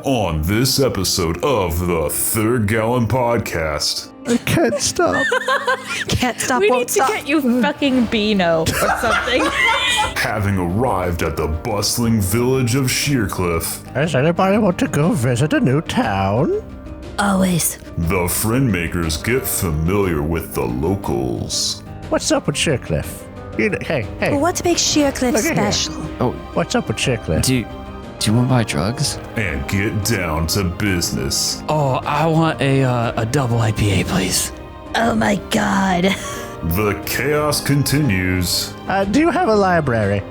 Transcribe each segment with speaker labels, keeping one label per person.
Speaker 1: on this episode of the Third Gallon Podcast.
Speaker 2: I can't stop.
Speaker 3: Can't stop,
Speaker 4: We
Speaker 3: won't
Speaker 4: need to
Speaker 3: stop.
Speaker 4: get you fucking Beano or something.
Speaker 1: Having arrived at the bustling village of Sheercliff,
Speaker 2: Does anybody want to go visit a new town?
Speaker 3: Always.
Speaker 1: the friend makers get familiar with the locals.
Speaker 2: What's up with Sheercliff? Hey.
Speaker 3: What makes Sheercliff
Speaker 2: Look at here.
Speaker 3: special?
Speaker 2: What's up with Sheercliff?
Speaker 5: Do you want to buy drugs?
Speaker 1: And get down to business.
Speaker 5: Oh, I want a double IPA, please.
Speaker 3: Oh my god.
Speaker 1: The chaos continues
Speaker 2: Do you have a library?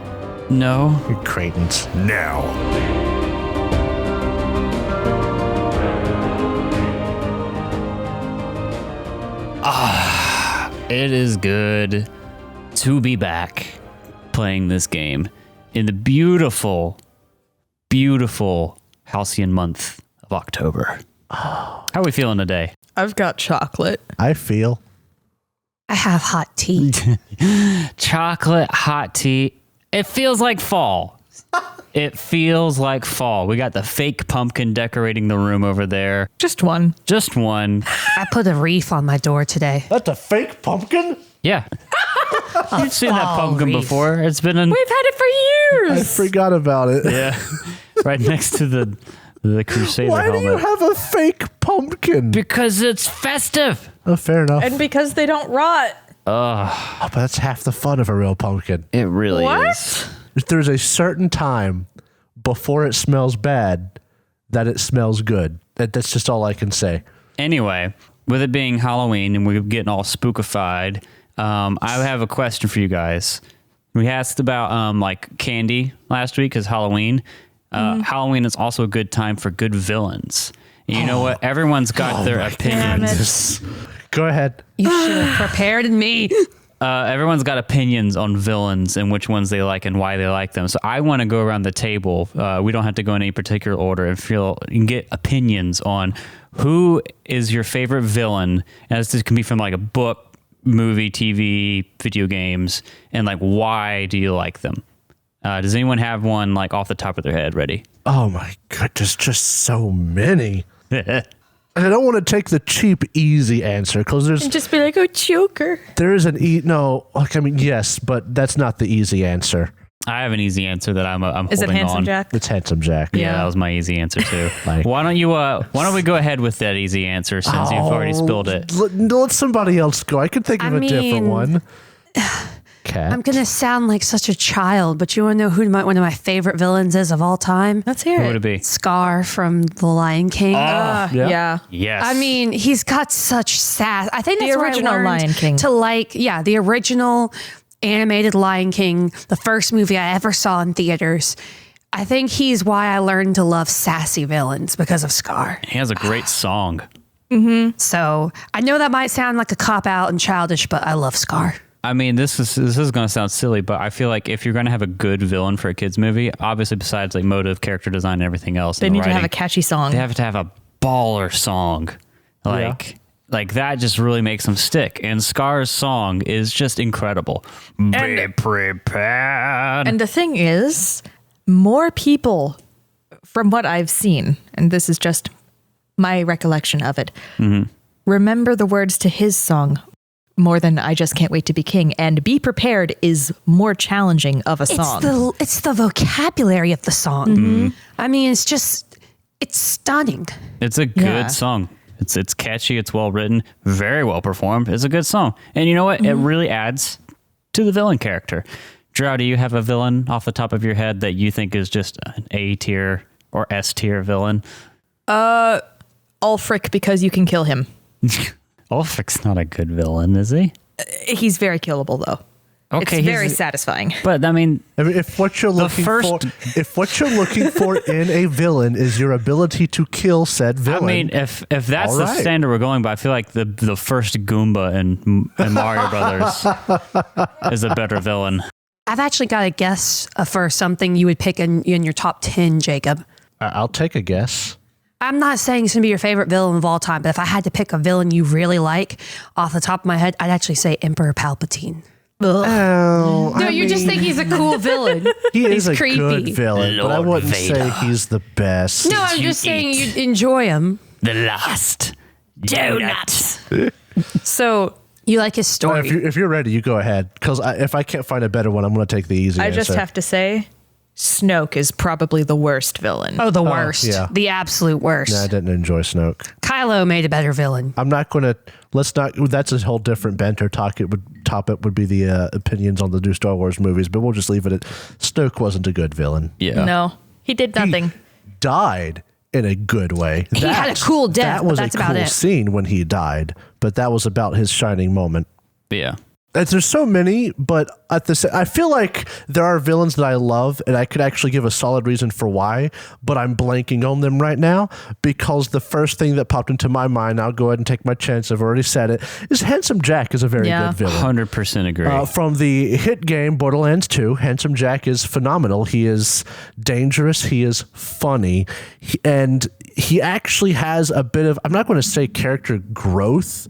Speaker 5: No.
Speaker 2: You Cretans.
Speaker 1: now.
Speaker 5: It is good to be back playing this game in the beautiful, beautiful halcyon month of October. How are we feeling today?
Speaker 4: I've got chocolate.
Speaker 2: I feel.
Speaker 3: I have hot tea.
Speaker 5: Chocolate, hot tea. It feels like fall. It feels like fall. We got the fake pumpkin decorating the room over there.
Speaker 4: Just one.
Speaker 5: Just one.
Speaker 3: I put a wreath on my door today.
Speaker 2: That's a fake pumpkin?
Speaker 5: Yeah. You've seen that
Speaker 3: fall
Speaker 5: pumpkin
Speaker 3: wreath.
Speaker 5: before. It's been in...
Speaker 4: We've had it for
Speaker 2: I
Speaker 4: years.
Speaker 2: forgot about it.
Speaker 5: Yeah. Right next to the Crusader
Speaker 2: Why do
Speaker 5: helmet.
Speaker 2: you have a fake pumpkin?
Speaker 5: Because it's festive.
Speaker 2: Oh, fair enough.
Speaker 4: And because they don't rot.
Speaker 2: Oh, but that's half the fun of a real pumpkin.
Speaker 5: It really
Speaker 4: What?
Speaker 5: is.
Speaker 2: There's a certain time before it smells bad that it smells good. That's just all I can say.
Speaker 5: Anyway, with it being Halloween and we're getting all spookified, I have a question for you guys. We asked about like candy last week because Halloween. Halloween is also a good time for good villains. And you know what? Everyone's got their opinions.
Speaker 2: Go ahead.
Speaker 3: You should have prepared me.
Speaker 5: Everyone's got opinions on villains and which ones they like and why they like them. So I want to go around the table. We don't have to go in any particular order and get opinions on who is your favorite villain. And this can be from like a book, movie, TV, video games, and like why do you like them? Does anyone have one like off the top of their head ready?
Speaker 2: Oh my god, there's just so many. And I don't want to take the cheap, easy answer because
Speaker 4: And just be like, oh, Joker.
Speaker 2: there is an yes, but that's not the easy answer.
Speaker 5: I have an easy answer that I'm
Speaker 4: Is it
Speaker 5: holding
Speaker 4: Handsome
Speaker 5: on.
Speaker 4: Jack?
Speaker 2: It's Handsome Jack.
Speaker 5: Yeah, that was my easy answer too.
Speaker 2: Like-
Speaker 5: why don't we go ahead with that easy answer since you've already spilled it?
Speaker 2: Let somebody else go. I can think of
Speaker 3: I
Speaker 2: a different
Speaker 3: mean-
Speaker 2: one. Cat.
Speaker 3: I'm going to sound like such a child, but you want to know who one of my favorite villains is of all time?
Speaker 4: Let's hear
Speaker 5: Who would
Speaker 4: it.
Speaker 5: it be?
Speaker 3: Scar from The Lion King.
Speaker 2: Yeah.
Speaker 4: Yeah.
Speaker 5: Yes.
Speaker 3: I mean, he's got such sass. I think
Speaker 4: The
Speaker 3: that's where I
Speaker 4: original
Speaker 3: learned
Speaker 4: Lion King.
Speaker 3: to like, the original animated Lion King, the first movie I ever saw in theaters. I think he's why I learned to love sassy villains because of Scar.
Speaker 5: he has a great song.
Speaker 3: So I know that might sound like a cop out and childish, but I love Scar.
Speaker 5: I mean, this is going to sound silly, but I feel like if you're going to have a good villain for a kids movie, obviously besides like motive, character design, and everything else,
Speaker 4: They
Speaker 5: and the
Speaker 4: need to have a
Speaker 5: writing,
Speaker 4: catchy song.
Speaker 5: they have to have a baller song, like that just really makes them stick. And Scar's song is just incredible. Be prepared.
Speaker 4: And the thing is, more people, from what I've seen, and this is just my recollection of it, remember the words to his song more than I Just Can't Wait to Be King. And Be Prepared is more challenging of a song.
Speaker 3: It's the vocabulary of the song. I mean, it's stunning.
Speaker 5: It's a good
Speaker 4: Yeah.
Speaker 5: song. It's catchy. It's well written. Very well performed. It's a good song. And you know what? It really adds to the villain character. Drew, do you have a villain off the top of your head that you think is just an A tier or S tier villain?
Speaker 4: Ulfric, because you can kill him.
Speaker 5: Ulfric's not a good villain, is he?
Speaker 4: He's very killable, though.
Speaker 5: Okay,
Speaker 4: It's very satisfying.
Speaker 5: But I mean,
Speaker 2: If what you're looking for in a villain is your ability to kill said villain,
Speaker 5: I mean, if that's
Speaker 2: All
Speaker 5: the
Speaker 2: right.
Speaker 5: standard we're going by, I feel like the first Goomba in Mario Brothers is a better villain.
Speaker 3: I've actually got a guess for something you would pick in your top 10, Jacob.
Speaker 2: I'll take a guess.
Speaker 3: I'm not saying it's going to be your favorite villain of all time, but if I had to pick a villain you really like off the top of my head, I'd actually say Emperor Palpatine.
Speaker 2: Oh,
Speaker 3: No, you just think he's a cool villain.
Speaker 2: he is a
Speaker 3: creepy.
Speaker 2: good villain, but I
Speaker 5: Lord
Speaker 2: wouldn't
Speaker 5: Vader.
Speaker 2: say he's the best.
Speaker 3: No, I'm just saying you enjoy him.
Speaker 5: The last donut.
Speaker 4: So
Speaker 3: You like his story.
Speaker 2: If you're ready, you go ahead. Because if I can't find a better one, I'm going to take the easy
Speaker 4: I
Speaker 2: answer.
Speaker 4: just have to say, Snoke is probably the worst villain.
Speaker 3: the worst.
Speaker 2: yeah.
Speaker 3: The absolute worst.
Speaker 2: I didn't enjoy Snoke.
Speaker 3: Kylo made a better villain.
Speaker 2: I'm not going to. Let's not. That's a whole different banter talk. Topic would be the opinions on the new Star Wars movies, but we'll just leave it at Snoke wasn't a good villain.
Speaker 5: Yeah.
Speaker 4: No, he did nothing.
Speaker 2: Died in a good way.
Speaker 3: He had a cool death,
Speaker 2: That was
Speaker 3: but that's
Speaker 2: a
Speaker 3: about
Speaker 2: cool
Speaker 3: it.
Speaker 2: scene when he died, but that was about his shining moment.
Speaker 5: Yeah.
Speaker 2: There's so many, but I feel like there are villains that I love, and I could actually give a solid reason for why, but I'm blanking on them right now because the first thing that popped into my mind, I'll go ahead and take my chance, I've already said it, is Handsome Jack is a very
Speaker 4: Yeah.
Speaker 2: good villain.
Speaker 5: 100% agree.
Speaker 2: From the hit game Borderlands 2, Handsome Jack is phenomenal. He is dangerous. He is funny. And he actually has a bit of, I'm not going to say character growth,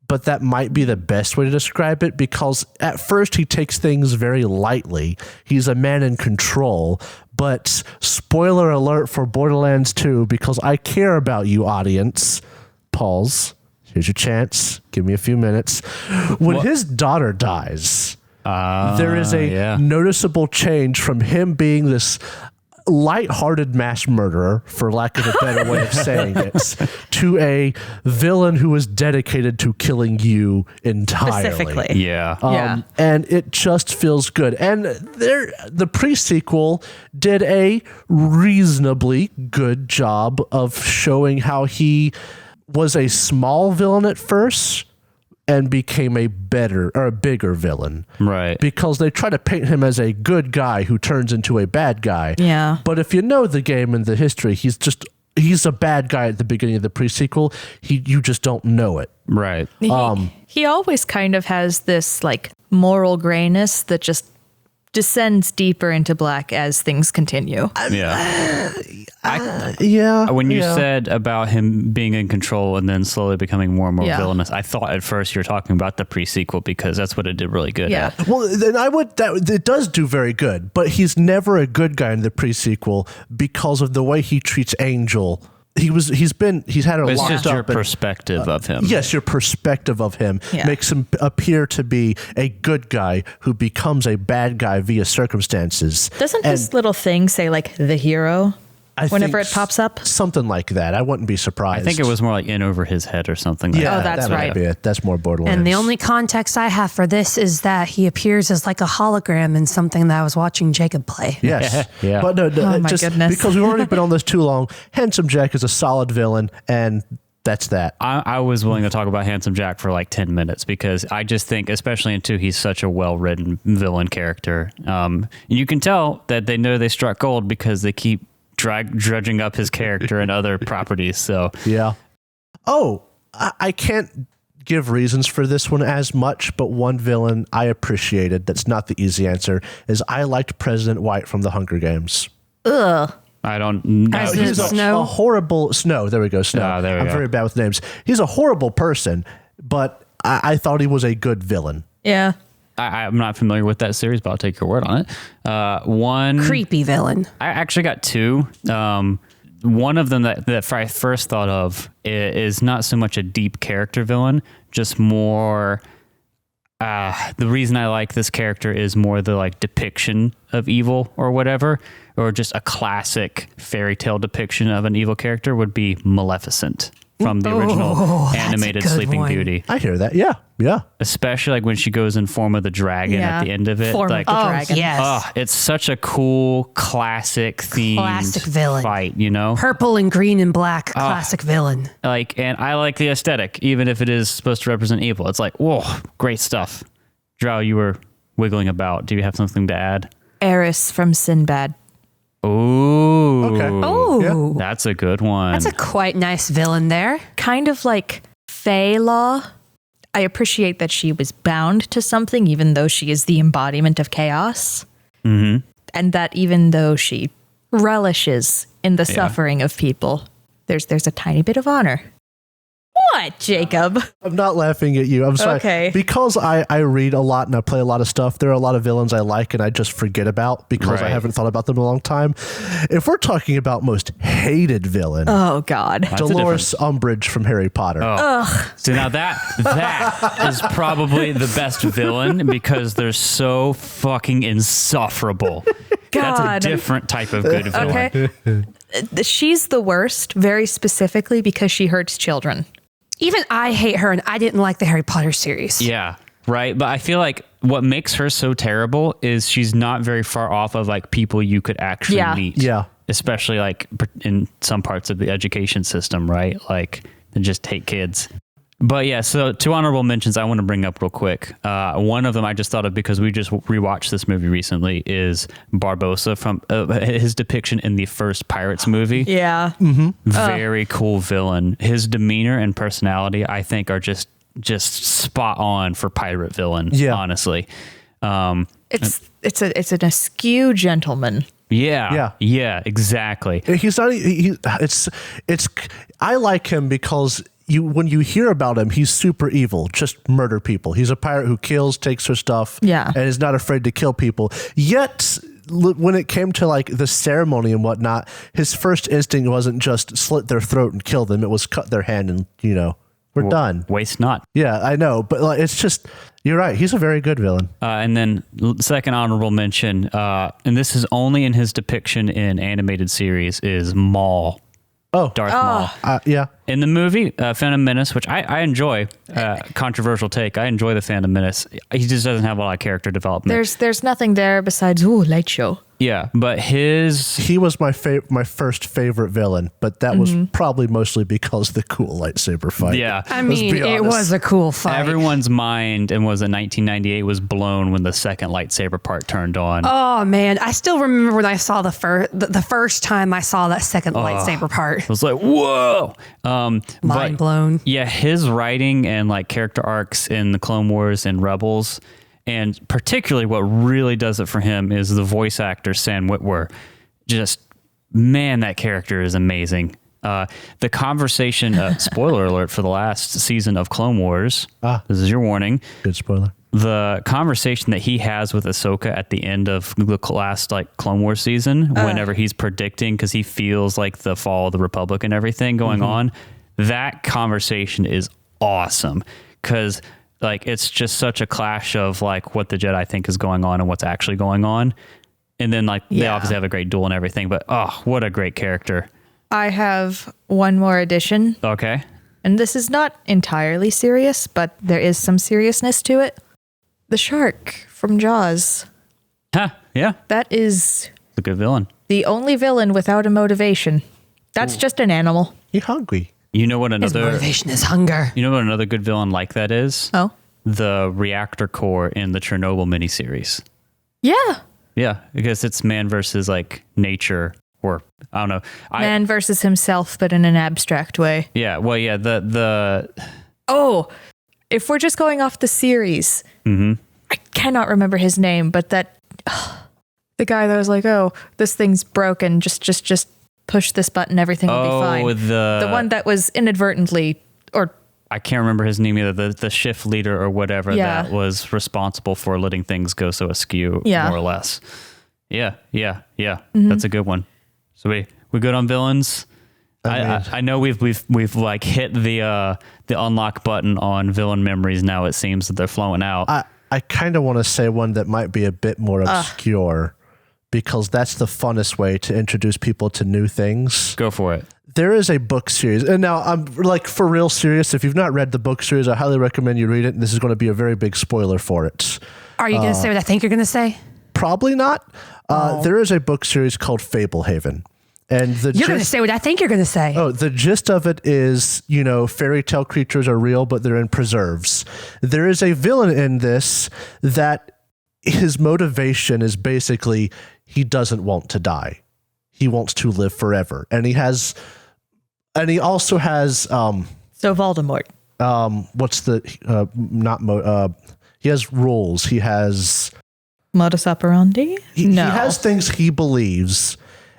Speaker 2: but that might be the best way to describe it because at first he takes things very lightly. He's a man in control. But spoiler alert for Borderlands 2, because I care about you, audience. Pause. Here's your chance. Give me a few minutes. When his daughter dies, there is a noticeable change from him being this light-hearted mass murderer, for lack of a better way of saying it, to a villain who is dedicated to killing you entirely.
Speaker 4: Specifically.
Speaker 5: yeah.
Speaker 4: Yeah.
Speaker 2: And it just feels good. And the pre-sequel did a reasonably good job of showing how he was a small villain at first and became a bigger villain.
Speaker 5: Right.
Speaker 2: Because they try to paint him as a good guy who turns into a bad guy.
Speaker 4: Yeah.
Speaker 2: But if you know the game and the history, he's a bad guy at the beginning of the pre-sequel. You just don't know it.
Speaker 5: Right.
Speaker 4: He always kind of has this like moral grayness that just descends deeper into black as things continue.
Speaker 5: Yeah.
Speaker 2: Yeah.
Speaker 5: When you said about him being in control and then slowly becoming more and more
Speaker 4: Yeah.
Speaker 5: villainous, I thought at first you were talking about the pre-sequel because that's what it did really good
Speaker 4: Yeah.
Speaker 5: at.
Speaker 2: Well, then it does do very good, but he's never a good guy in the pre-sequel because of the way he treats Angel. He's had her
Speaker 5: It's
Speaker 2: locked
Speaker 5: just your
Speaker 2: up. And,
Speaker 5: perspective of him.
Speaker 2: yes, your perspective of him
Speaker 4: Yeah.
Speaker 2: makes him appear to be a good guy who becomes a bad guy via circumstances.
Speaker 4: Doesn't this little thing say like the hero whenever
Speaker 2: think
Speaker 4: it pops up?
Speaker 2: Something like that. I wouldn't be
Speaker 5: I
Speaker 2: surprised.
Speaker 5: think it was more like in over his head or something like
Speaker 2: Yeah,
Speaker 4: Oh, that's
Speaker 2: that might
Speaker 4: right.
Speaker 2: be it. That's more Borderlands.
Speaker 3: And the only context I have for this is that he appears as like a hologram in something that I was watching Jacob play.
Speaker 2: Yes.
Speaker 5: Yeah.
Speaker 2: But no,
Speaker 4: Oh my
Speaker 2: just
Speaker 4: goodness.
Speaker 2: because we've already been on this too long, Handsome Jack is a solid villain, and that's that.
Speaker 5: I was willing to talk about Handsome Jack for like 10 minutes because I just think, especially in 2, he's such a well-written villain character. You can tell that they know they struck gold because they keep drudging up his character and other properties. So
Speaker 2: Yeah. Oh, I can't give reasons for this one as much, but one villain I appreciated that's not the easy answer is I liked President White from the Hunger Games.
Speaker 4: Ugh.
Speaker 5: I don't know.
Speaker 3: President
Speaker 2: He's
Speaker 3: Snow.
Speaker 2: a horrible Snow. There we go. Snow.
Speaker 5: Ah, there we
Speaker 2: I'm
Speaker 5: go.
Speaker 2: very bad with names. He's a horrible person, but I thought he was a good villain.
Speaker 4: Yeah.
Speaker 5: I'm not familiar with that series, but I'll take your word on it. One
Speaker 3: Creepy villain.
Speaker 5: I actually got 2. One of them that I first thought of is not so much a deep character villain, just more. The reason I like this character is more the like depiction of evil or whatever, or just a classic fairy tale depiction of an evil character would be Maleficent from the original
Speaker 3: that's a
Speaker 5: animated
Speaker 3: good
Speaker 5: Sleeping
Speaker 3: one.
Speaker 5: Beauty.
Speaker 2: I hear that. Yeah. Yeah.
Speaker 5: Especially like when she goes in form of the dragon
Speaker 4: Yeah.
Speaker 5: at the end of it.
Speaker 4: Form of
Speaker 5: like,
Speaker 4: the dragon.
Speaker 3: yes.
Speaker 5: oh, it's such a cool classic themed
Speaker 3: Classic villain.
Speaker 5: fight, you know?
Speaker 3: Purple and green and black. Classic villain.
Speaker 5: Like, and I like the aesthetic, even if it is supposed to represent evil. It's like, whoa, great stuff. Drow, you were wiggling about. Do you have something to add?
Speaker 4: Eris from Sinbad.
Speaker 5: Ooh.
Speaker 2: Okay.
Speaker 3: Oh,
Speaker 5: That's a good one.
Speaker 3: that's a quite nice villain there.
Speaker 4: Kind of like Fey Law. I appreciate that she was bound to something, even though she is the embodiment of chaos.
Speaker 5: Mm-hmm.
Speaker 4: And that even though she relishes in the suffering of people, there's a tiny bit of honor. What, Jacob?
Speaker 2: I'm not laughing at you. I'm sorry.
Speaker 4: Okay.
Speaker 2: Because I read a lot and I play a lot of stuff, there are a lot of villains I like and I just forget about because I
Speaker 5: Right.
Speaker 2: haven't thought about them in a long time. If we're talking about most hated villain,
Speaker 4: Oh, God.
Speaker 5: That's a
Speaker 2: Dolores Umbridge from Harry Potter.
Speaker 5: So now that is probably the best villain because they're so fucking insufferable. That's
Speaker 4: God.
Speaker 5: a different type of good villain.
Speaker 4: Okay. She's the worst, very specifically because she hurts children.
Speaker 3: Even I hate her, and I didn't like the Harry Potter series.
Speaker 5: Yeah, right. But I feel like what makes her so terrible is she's not very far off of like people you could actually meet.
Speaker 2: Yeah.
Speaker 5: Especially like in some parts of the education system, right? Like they just hate kids. But yeah, so two honorable mentions I want to bring up real quick. One of them I just thought of because we just rewatched this movie recently is Barbossa from his depiction in the first Pirates movie.
Speaker 4: Yeah.
Speaker 5: Very cool villain. His demeanor and personality, I think, are just spot on for pirate villain.
Speaker 2: Yeah.
Speaker 5: Honestly.
Speaker 4: It's an askew gentleman.
Speaker 5: Yeah. Yeah, exactly.
Speaker 2: He's not. It's. I like him because when you hear about him, he's super evil. Just murder people. He's a pirate who kills, takes their stuff, and is not afraid to kill people. Yet, when it came to like the ceremony and whatnot, his first instinct wasn't just slit their throat and kill them. It was cut their hand and we're done.
Speaker 5: Waste not.
Speaker 2: Yeah, I know, but like, it's just. You're right. He's a very good villain.
Speaker 5: And then second honorable mention, and this is only in his depiction in animated series, is Maul. Darth Maul.
Speaker 2: Yeah.
Speaker 5: In the movie Phantom Menace, which I enjoy, controversial take, I enjoy the Phantom Menace. He just doesn't have a lot of character development.
Speaker 4: There's nothing there besides light show.
Speaker 5: Yeah, but
Speaker 2: he was my first favorite villain, but that was probably mostly because the cool lightsaber fight.
Speaker 5: Yeah.
Speaker 3: I mean, it was a cool fight.
Speaker 5: Everyone's mind, and was it 1998, was blown when the second lightsaber part turned on.
Speaker 3: Oh man, I still remember when I saw the first time I saw that second lightsaber part.
Speaker 5: I was like, whoa.
Speaker 3: Mind blown.
Speaker 5: Yeah, his writing and like character arcs in the Clone Wars and Rebels, and particularly what really does it for him is the voice actor Sam Witwer. Just, man, that character is amazing. The conversation, spoiler alert for the last season of Clone Wars. This is your warning.
Speaker 2: Good spoiler.
Speaker 5: The conversation that he has with Ahsoka at the end of the last like Clone Wars season, whenever he's predicting, because he feels like the fall of the Republic and everything going on, that conversation is awesome because like it's just such a clash of like what the Jedi think is going on and what's actually going on. And then like they obviously have a great duel and everything, but what a great character.
Speaker 4: I have one more addition.
Speaker 5: Okay.
Speaker 4: And this is not entirely serious, but there is some seriousness to it. The shark from Jaws.
Speaker 5: Huh, yeah.
Speaker 4: That is
Speaker 5: It's a good villain.
Speaker 4: the only villain without a motivation. That's just an animal.
Speaker 2: You're hungry.
Speaker 5: You know what
Speaker 3: His
Speaker 5: another
Speaker 3: motivation is hunger.
Speaker 5: You know what another good villain like that is?
Speaker 4: Oh.
Speaker 5: The reactor core in the Chernobyl miniseries.
Speaker 4: Yeah.
Speaker 5: Yeah, because it's man versus like nature, or I don't know.
Speaker 4: Man versus himself, but in an abstract way.
Speaker 5: Yeah, well, yeah, the
Speaker 4: Oh, if we're just going off the series, I cannot remember his name, but that the guy that was like, "Oh, this thing's broken. Just push this button, everything will be fine." The one that was inadvertently, or
Speaker 5: I can't remember his name either. The shift leader or whatever that was responsible for letting things go so askew, more or less. Yeah. That's a good one. So we good on villains. I know we've like hit the unlock button on villain memories. Now it seems that they're flowing out.
Speaker 2: I kind of want to say one that might be a bit more obscure because that's the funnest way to introduce people to new things.
Speaker 5: Go for it.
Speaker 2: There is a book series, and now I'm like for real serious. If you've not read the book series, I highly recommend you read it. And this is going to be a very big spoiler for it.
Speaker 3: Are you going to say what I think you're going to say?
Speaker 2: Probably not. There is a book series called Fablehaven. And
Speaker 3: You're going to say what I think you're going to say.
Speaker 2: Oh, the gist of it is, fairy tale creatures are real, but they're in preserves. There is a villain in this that his motivation is basically he doesn't want to die. He wants to live forever. And he also has
Speaker 4: so Voldemort.
Speaker 2: He has rules. He has
Speaker 4: Modus operandi?
Speaker 2: He has things he believes,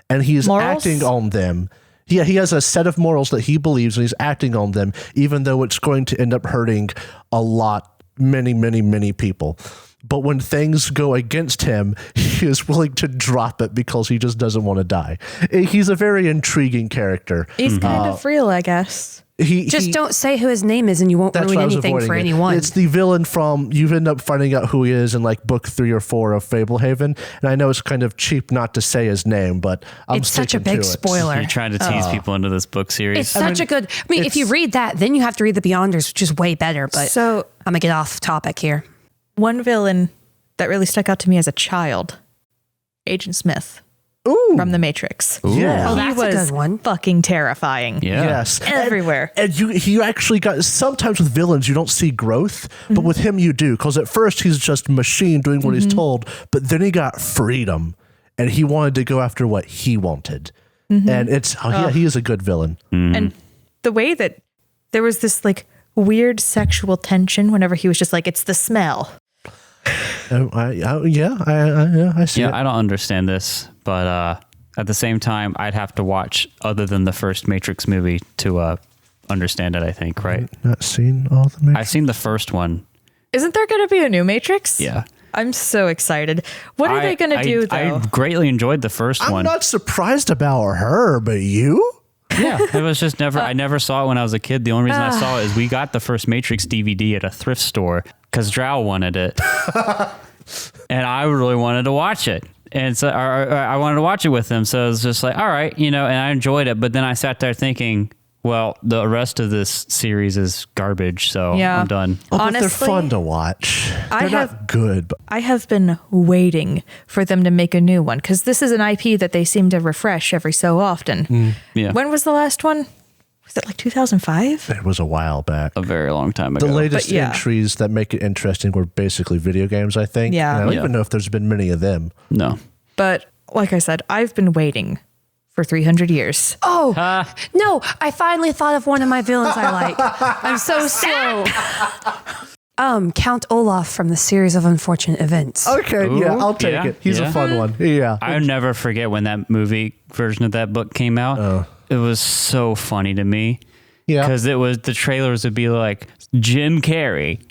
Speaker 2: and he is
Speaker 4: Morals?
Speaker 2: acting on them. Yeah, he has a set of morals that he believes and he's acting on them, even though it's going to end up hurting many people. But when things go against him, he is willing to drop it because he just doesn't want to die. He's a very intriguing character.
Speaker 4: He's kind of real, I guess.
Speaker 3: Just don't say who his name is and you won't ruin anything for anyone.
Speaker 2: It's the villain from, you end up finding out who he is in like book 3 or 4 of Fablehaven. And I know it's kind of cheap not to say his name, but it's such a big
Speaker 3: spoiler.
Speaker 5: You're trying to tease people into this book series.
Speaker 3: It's such a good, if you read that, then you have to read the Beyonders, which is way better. But so I'm going to get off topic here.
Speaker 4: One villain that really stuck out to me as a child, Agent Smith.
Speaker 2: Ooh.
Speaker 4: From The Matrix.
Speaker 2: Yeah.
Speaker 3: Oh, that's a good one.
Speaker 4: Fucking terrifying.
Speaker 5: Yeah.
Speaker 2: Yes.
Speaker 4: Everywhere.
Speaker 2: And you actually got, sometimes with villains, you don't see growth, but with him you do. Because at first he's just machine doing what he's told, but then he got freedom and he wanted to go after what he wanted. And he is a good villain.
Speaker 4: And the way that there was this like weird sexual tension whenever he was just like, it's the smell.
Speaker 2: I see it.
Speaker 5: I don't understand this, but at the same time, I'd have to watch other than the first Matrix movie to understand it, I think, right?
Speaker 2: Not seen all the Matrix.
Speaker 5: I've seen the first one.
Speaker 4: Isn't there going to be a new Matrix?
Speaker 5: Yeah.
Speaker 4: I'm so excited. What are they going to do, though?
Speaker 5: I greatly enjoyed the first one.
Speaker 2: I'm not surprised about her, but you?
Speaker 5: Yeah, it was just never, I never saw it when I was a kid. The only reason I saw it is we got the first Matrix DVD at a thrift store because Drow wanted it. And I really wanted to watch it. And so I wanted to watch it with him. So it was just like, all right, and I enjoyed it. But then I sat there thinking, well, the rest of this series is garbage. So I'm done.
Speaker 2: Oh,
Speaker 4: Honestly,
Speaker 2: but they're fun to watch. They're not good. But
Speaker 4: I have been waiting for them to make a new one because this is an IP that they seem to refresh every so often.
Speaker 5: Yeah.
Speaker 4: When was the last one? Was it like 2005?
Speaker 2: it was a while back.
Speaker 5: A very long time ago.
Speaker 2: The latest entries that make it interesting were basically video games, I think.
Speaker 4: Yeah.
Speaker 2: And I don't even know if there's been many of them.
Speaker 5: No.
Speaker 4: But like I said, I've been waiting for 300 years.
Speaker 3: Oh, no, I finally thought of one of my villains I like. I'm so slow. Count Olaf from the series of unfortunate events.
Speaker 2: Okay,
Speaker 5: Ooh,
Speaker 2: I'll take it. He's a fun one. Yeah.
Speaker 5: I'll never forget when that movie version of that book came out. It was so funny to me.
Speaker 2: Yeah.
Speaker 5: Because the trailers would be like, Jim Carrey,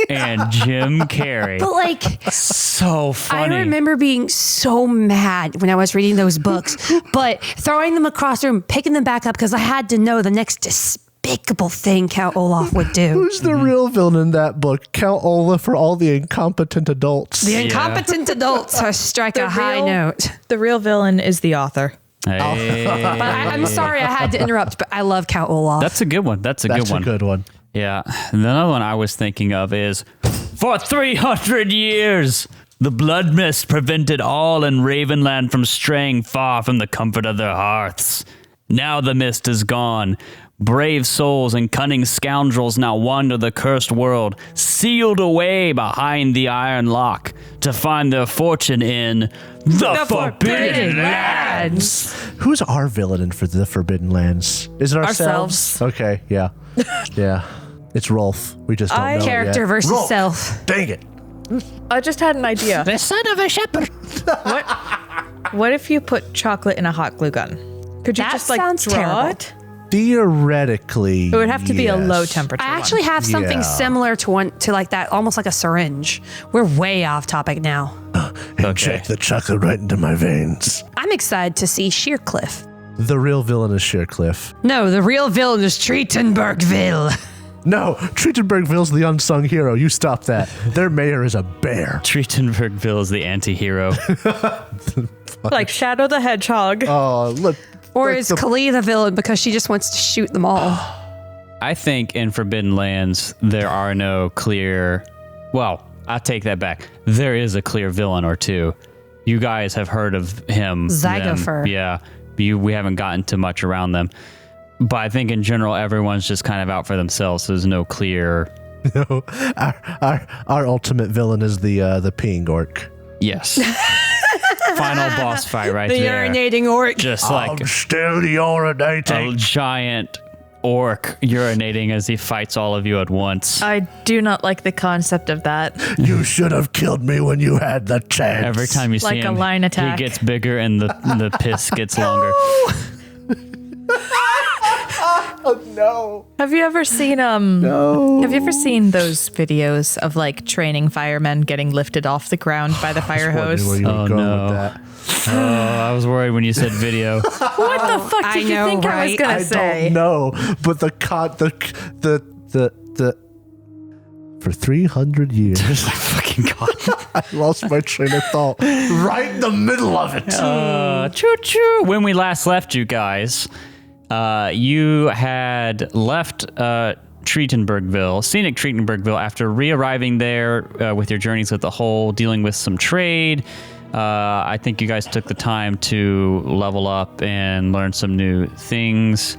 Speaker 5: and Jim Carrey.
Speaker 3: But like,
Speaker 5: So funny.
Speaker 3: I remember being so mad when I was reading those books, but throwing them across the room, picking them back up because I had to know the next despicable thing Count Olaf would do.
Speaker 2: Who's the real villain in that book? Count Olaf or all the incompetent adults?
Speaker 3: The incompetent adults strike a high note.
Speaker 4: The real villain is the author.
Speaker 5: Hey.
Speaker 3: But I'm sorry I had to interrupt, but I love Count Olaf.
Speaker 5: That's a good one. That's a good one. Yeah. And the other one I was thinking of is, for 300 years, the blood mist prevented all in Ravenland from straying far from the comfort of their hearths. Now the mist is gone. Brave souls and cunning scoundrels now wander the cursed world, sealed away behind the iron lock, to find their fortune in the Forbidden Lands.
Speaker 2: Who's our villain for the Forbidden Lands? Is it ourselves? Okay, yeah. Yeah. It's Rolf. We just don't know
Speaker 3: Character
Speaker 2: yet.
Speaker 3: versus
Speaker 2: Rolf.
Speaker 3: self.
Speaker 2: Dang it.
Speaker 4: I just had an idea.
Speaker 5: The son of a shepherd.
Speaker 4: What if you put chocolate in a hot glue gun? Could you
Speaker 3: That
Speaker 4: just like
Speaker 3: sounds
Speaker 4: draw
Speaker 3: terrible.
Speaker 4: it?
Speaker 2: Theoretically,
Speaker 4: It would have to be a low
Speaker 2: yes.
Speaker 4: temperature.
Speaker 3: I actually have something
Speaker 2: Yeah.
Speaker 3: similar to like that, almost like a syringe. We're way off topic now.
Speaker 2: Inject the chocolate right into my veins.
Speaker 3: I'm excited to see Sheercliff.
Speaker 2: The real villain is Sheercliff.
Speaker 3: No, the real villain is Treatenbergville.
Speaker 2: No, Treatenbergville's the unsung hero. You stop that. Their mayor is a bear.
Speaker 5: Treatenbergville is the anti-hero.
Speaker 4: like Shadow the Hedgehog.
Speaker 2: Oh, look.
Speaker 3: Or
Speaker 2: like
Speaker 3: is Kali the villain because she just wants to shoot them all?
Speaker 5: I think in Forbidden Lands, there are no clear... Well, I'll take that back. There is a clear villain or two. You guys have heard of him.
Speaker 3: Zygofer.
Speaker 5: them. Yeah. We haven't gotten to much around them. But I think in general, everyone's just kind of out for themselves. So there's no clear...
Speaker 2: No, our ultimate villain is the peeing orc.
Speaker 5: Yes. Final boss fight right
Speaker 3: The
Speaker 5: there.
Speaker 3: urinating orc.
Speaker 5: Just like
Speaker 2: I'm still the urinating.
Speaker 5: a giant orc urinating as he fights all of you at once.
Speaker 4: I do not like the concept of that.
Speaker 2: You should have killed me when you had the chance.
Speaker 5: Every time you see
Speaker 4: Like a
Speaker 5: him,
Speaker 4: line attack.
Speaker 5: he gets bigger and the piss gets longer.
Speaker 2: Oh no.
Speaker 4: Have you ever seen
Speaker 2: No.
Speaker 4: Have you ever seen those videos of like training firemen getting lifted off the ground by the fire hose?
Speaker 2: Where you were
Speaker 5: Oh,
Speaker 2: going
Speaker 5: no.
Speaker 2: with that.
Speaker 5: I was worried when you said video.
Speaker 4: What the fuck
Speaker 3: I
Speaker 4: did you
Speaker 3: know,
Speaker 4: think I was
Speaker 3: right?
Speaker 4: gonna
Speaker 2: I
Speaker 4: say?
Speaker 2: don't know, but the for 300 years,
Speaker 5: Fucking God.
Speaker 2: I lost my train of thought right in the middle of it.
Speaker 5: Choo choo. When we last left you guys, you had left Treatenbergville, scenic Treatenbergville, after re-arriving there with your journeys with the whole, dealing with some trade. I think you guys took the time to level up and learn some new things.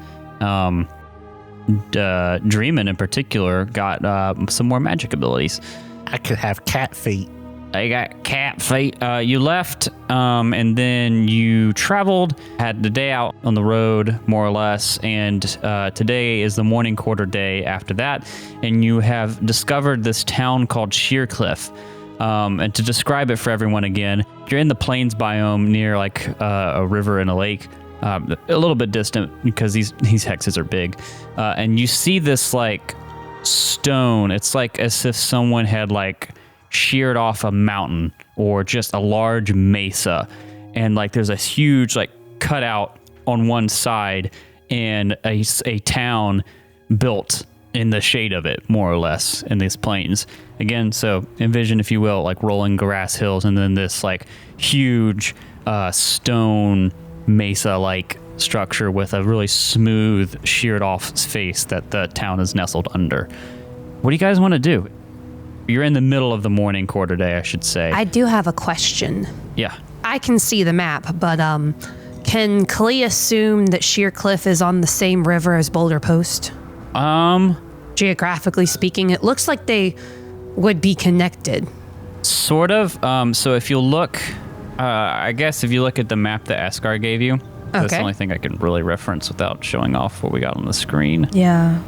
Speaker 5: Dreamin' in particular got some more magic abilities.
Speaker 2: I could have cat feet.
Speaker 5: I got cat feet. You left, and then you traveled, had the day out on the road, more or less, and today is the morning quarter day after that, and you have discovered this town called Sheercliff. And to describe it for everyone again, you're in the plains biome near like a river and a lake, a little bit distant because these hexes are big, and you see this like stone. It's like as if someone had like sheared off a mountain or just a large mesa, and like there's a huge like cutout on one side and a town built in the shade of it, more or less, in these plains. Again, so envision, if you will, like rolling grass hills and then this like huge stone mesa-like structure with a really smooth, sheared off face that the town is nestled under. What do you guys want to do? You're in the middle of the morning quarter day, I should say.
Speaker 3: I do have a question.
Speaker 5: Yeah.
Speaker 3: I can see the map, but can Klee assume that Sheercliff is on the same river as Boulder Post? Geographically speaking, it looks like they would be connected.
Speaker 5: Sort of. So if you look, I guess if you look at the map that Asgar gave you, that's the
Speaker 3: Okay.
Speaker 5: only thing I can really reference without showing off what we got on the screen.
Speaker 4: Yeah.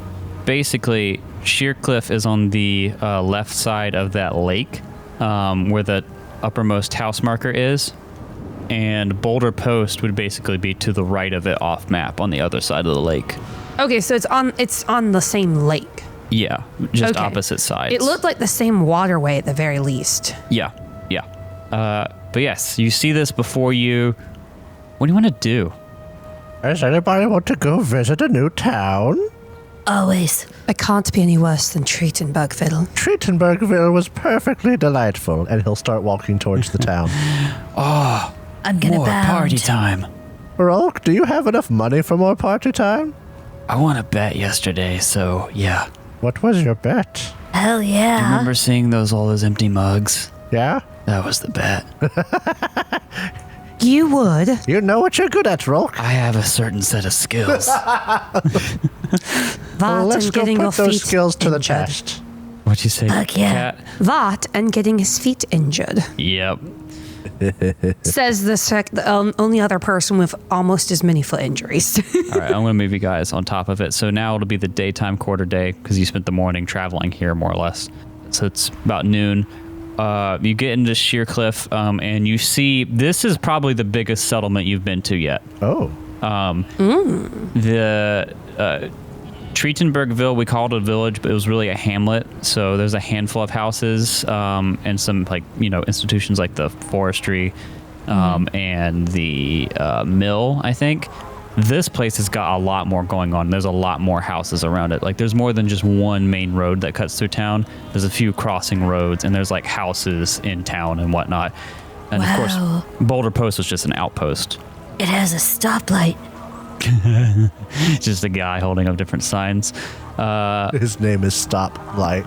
Speaker 5: Basically, Sheercliff is on the left side of that lake, where the uppermost house marker is, and Boulder Post would basically be to the right of it off map on the other side of the lake.
Speaker 3: Okay, so it's on the same lake.
Speaker 5: Yeah, just
Speaker 3: Okay.
Speaker 5: opposite sides.
Speaker 3: It looked like the same waterway at the very least.
Speaker 5: Yeah. But yes, you see this before you. What do you want to do?
Speaker 2: Does anybody want to go visit a new town?
Speaker 4: Always.
Speaker 3: It can't be any worse than Treatenbergville.
Speaker 2: Treatenbergville was perfectly delightful, and he'll start walking towards the town.
Speaker 4: I'm gonna
Speaker 5: More party time.
Speaker 2: Rolk, do you have enough money for more party time?
Speaker 5: I won a bet yesterday, so yeah.
Speaker 2: What was your bet?
Speaker 4: Hell yeah.
Speaker 5: Remember seeing all those empty mugs?
Speaker 2: Yeah?
Speaker 5: That was the bet.
Speaker 3: You would.
Speaker 2: You know what you're good at, Rolk.
Speaker 5: I have a certain set of skills.
Speaker 3: That
Speaker 2: Let's
Speaker 3: and
Speaker 2: go
Speaker 3: getting your
Speaker 2: put those
Speaker 3: feet
Speaker 2: skills to the
Speaker 3: injured.
Speaker 2: test.
Speaker 5: What'd you say,
Speaker 4: Fuck yeah.
Speaker 5: Cat?
Speaker 3: That and getting his feet injured.
Speaker 5: Yep.
Speaker 3: Says the only other person with almost as many foot injuries.
Speaker 5: All right, I'm going to move you guys on top of it. So now it'll be the daytime quarter day because you spent the morning traveling here, more or less. So it's about noon. You get into Sheercliff, and you see this is probably the biggest settlement you've been to yet.
Speaker 2: Oh.
Speaker 5: The Treatenbergville, we called it a village, but it was really a hamlet. So there's a handful of houses and some institutions like the forestry and the mill, I think. This place has got a lot more going on. There's a lot more houses around it. Like there's more than just one main road that cuts through town. There's a few crossing roads and there's like houses in town and whatnot. And of course, Boulder Post was just an outpost.
Speaker 4: It has a stoplight.
Speaker 5: Just a guy holding up different signs.
Speaker 2: His name is Stoplight.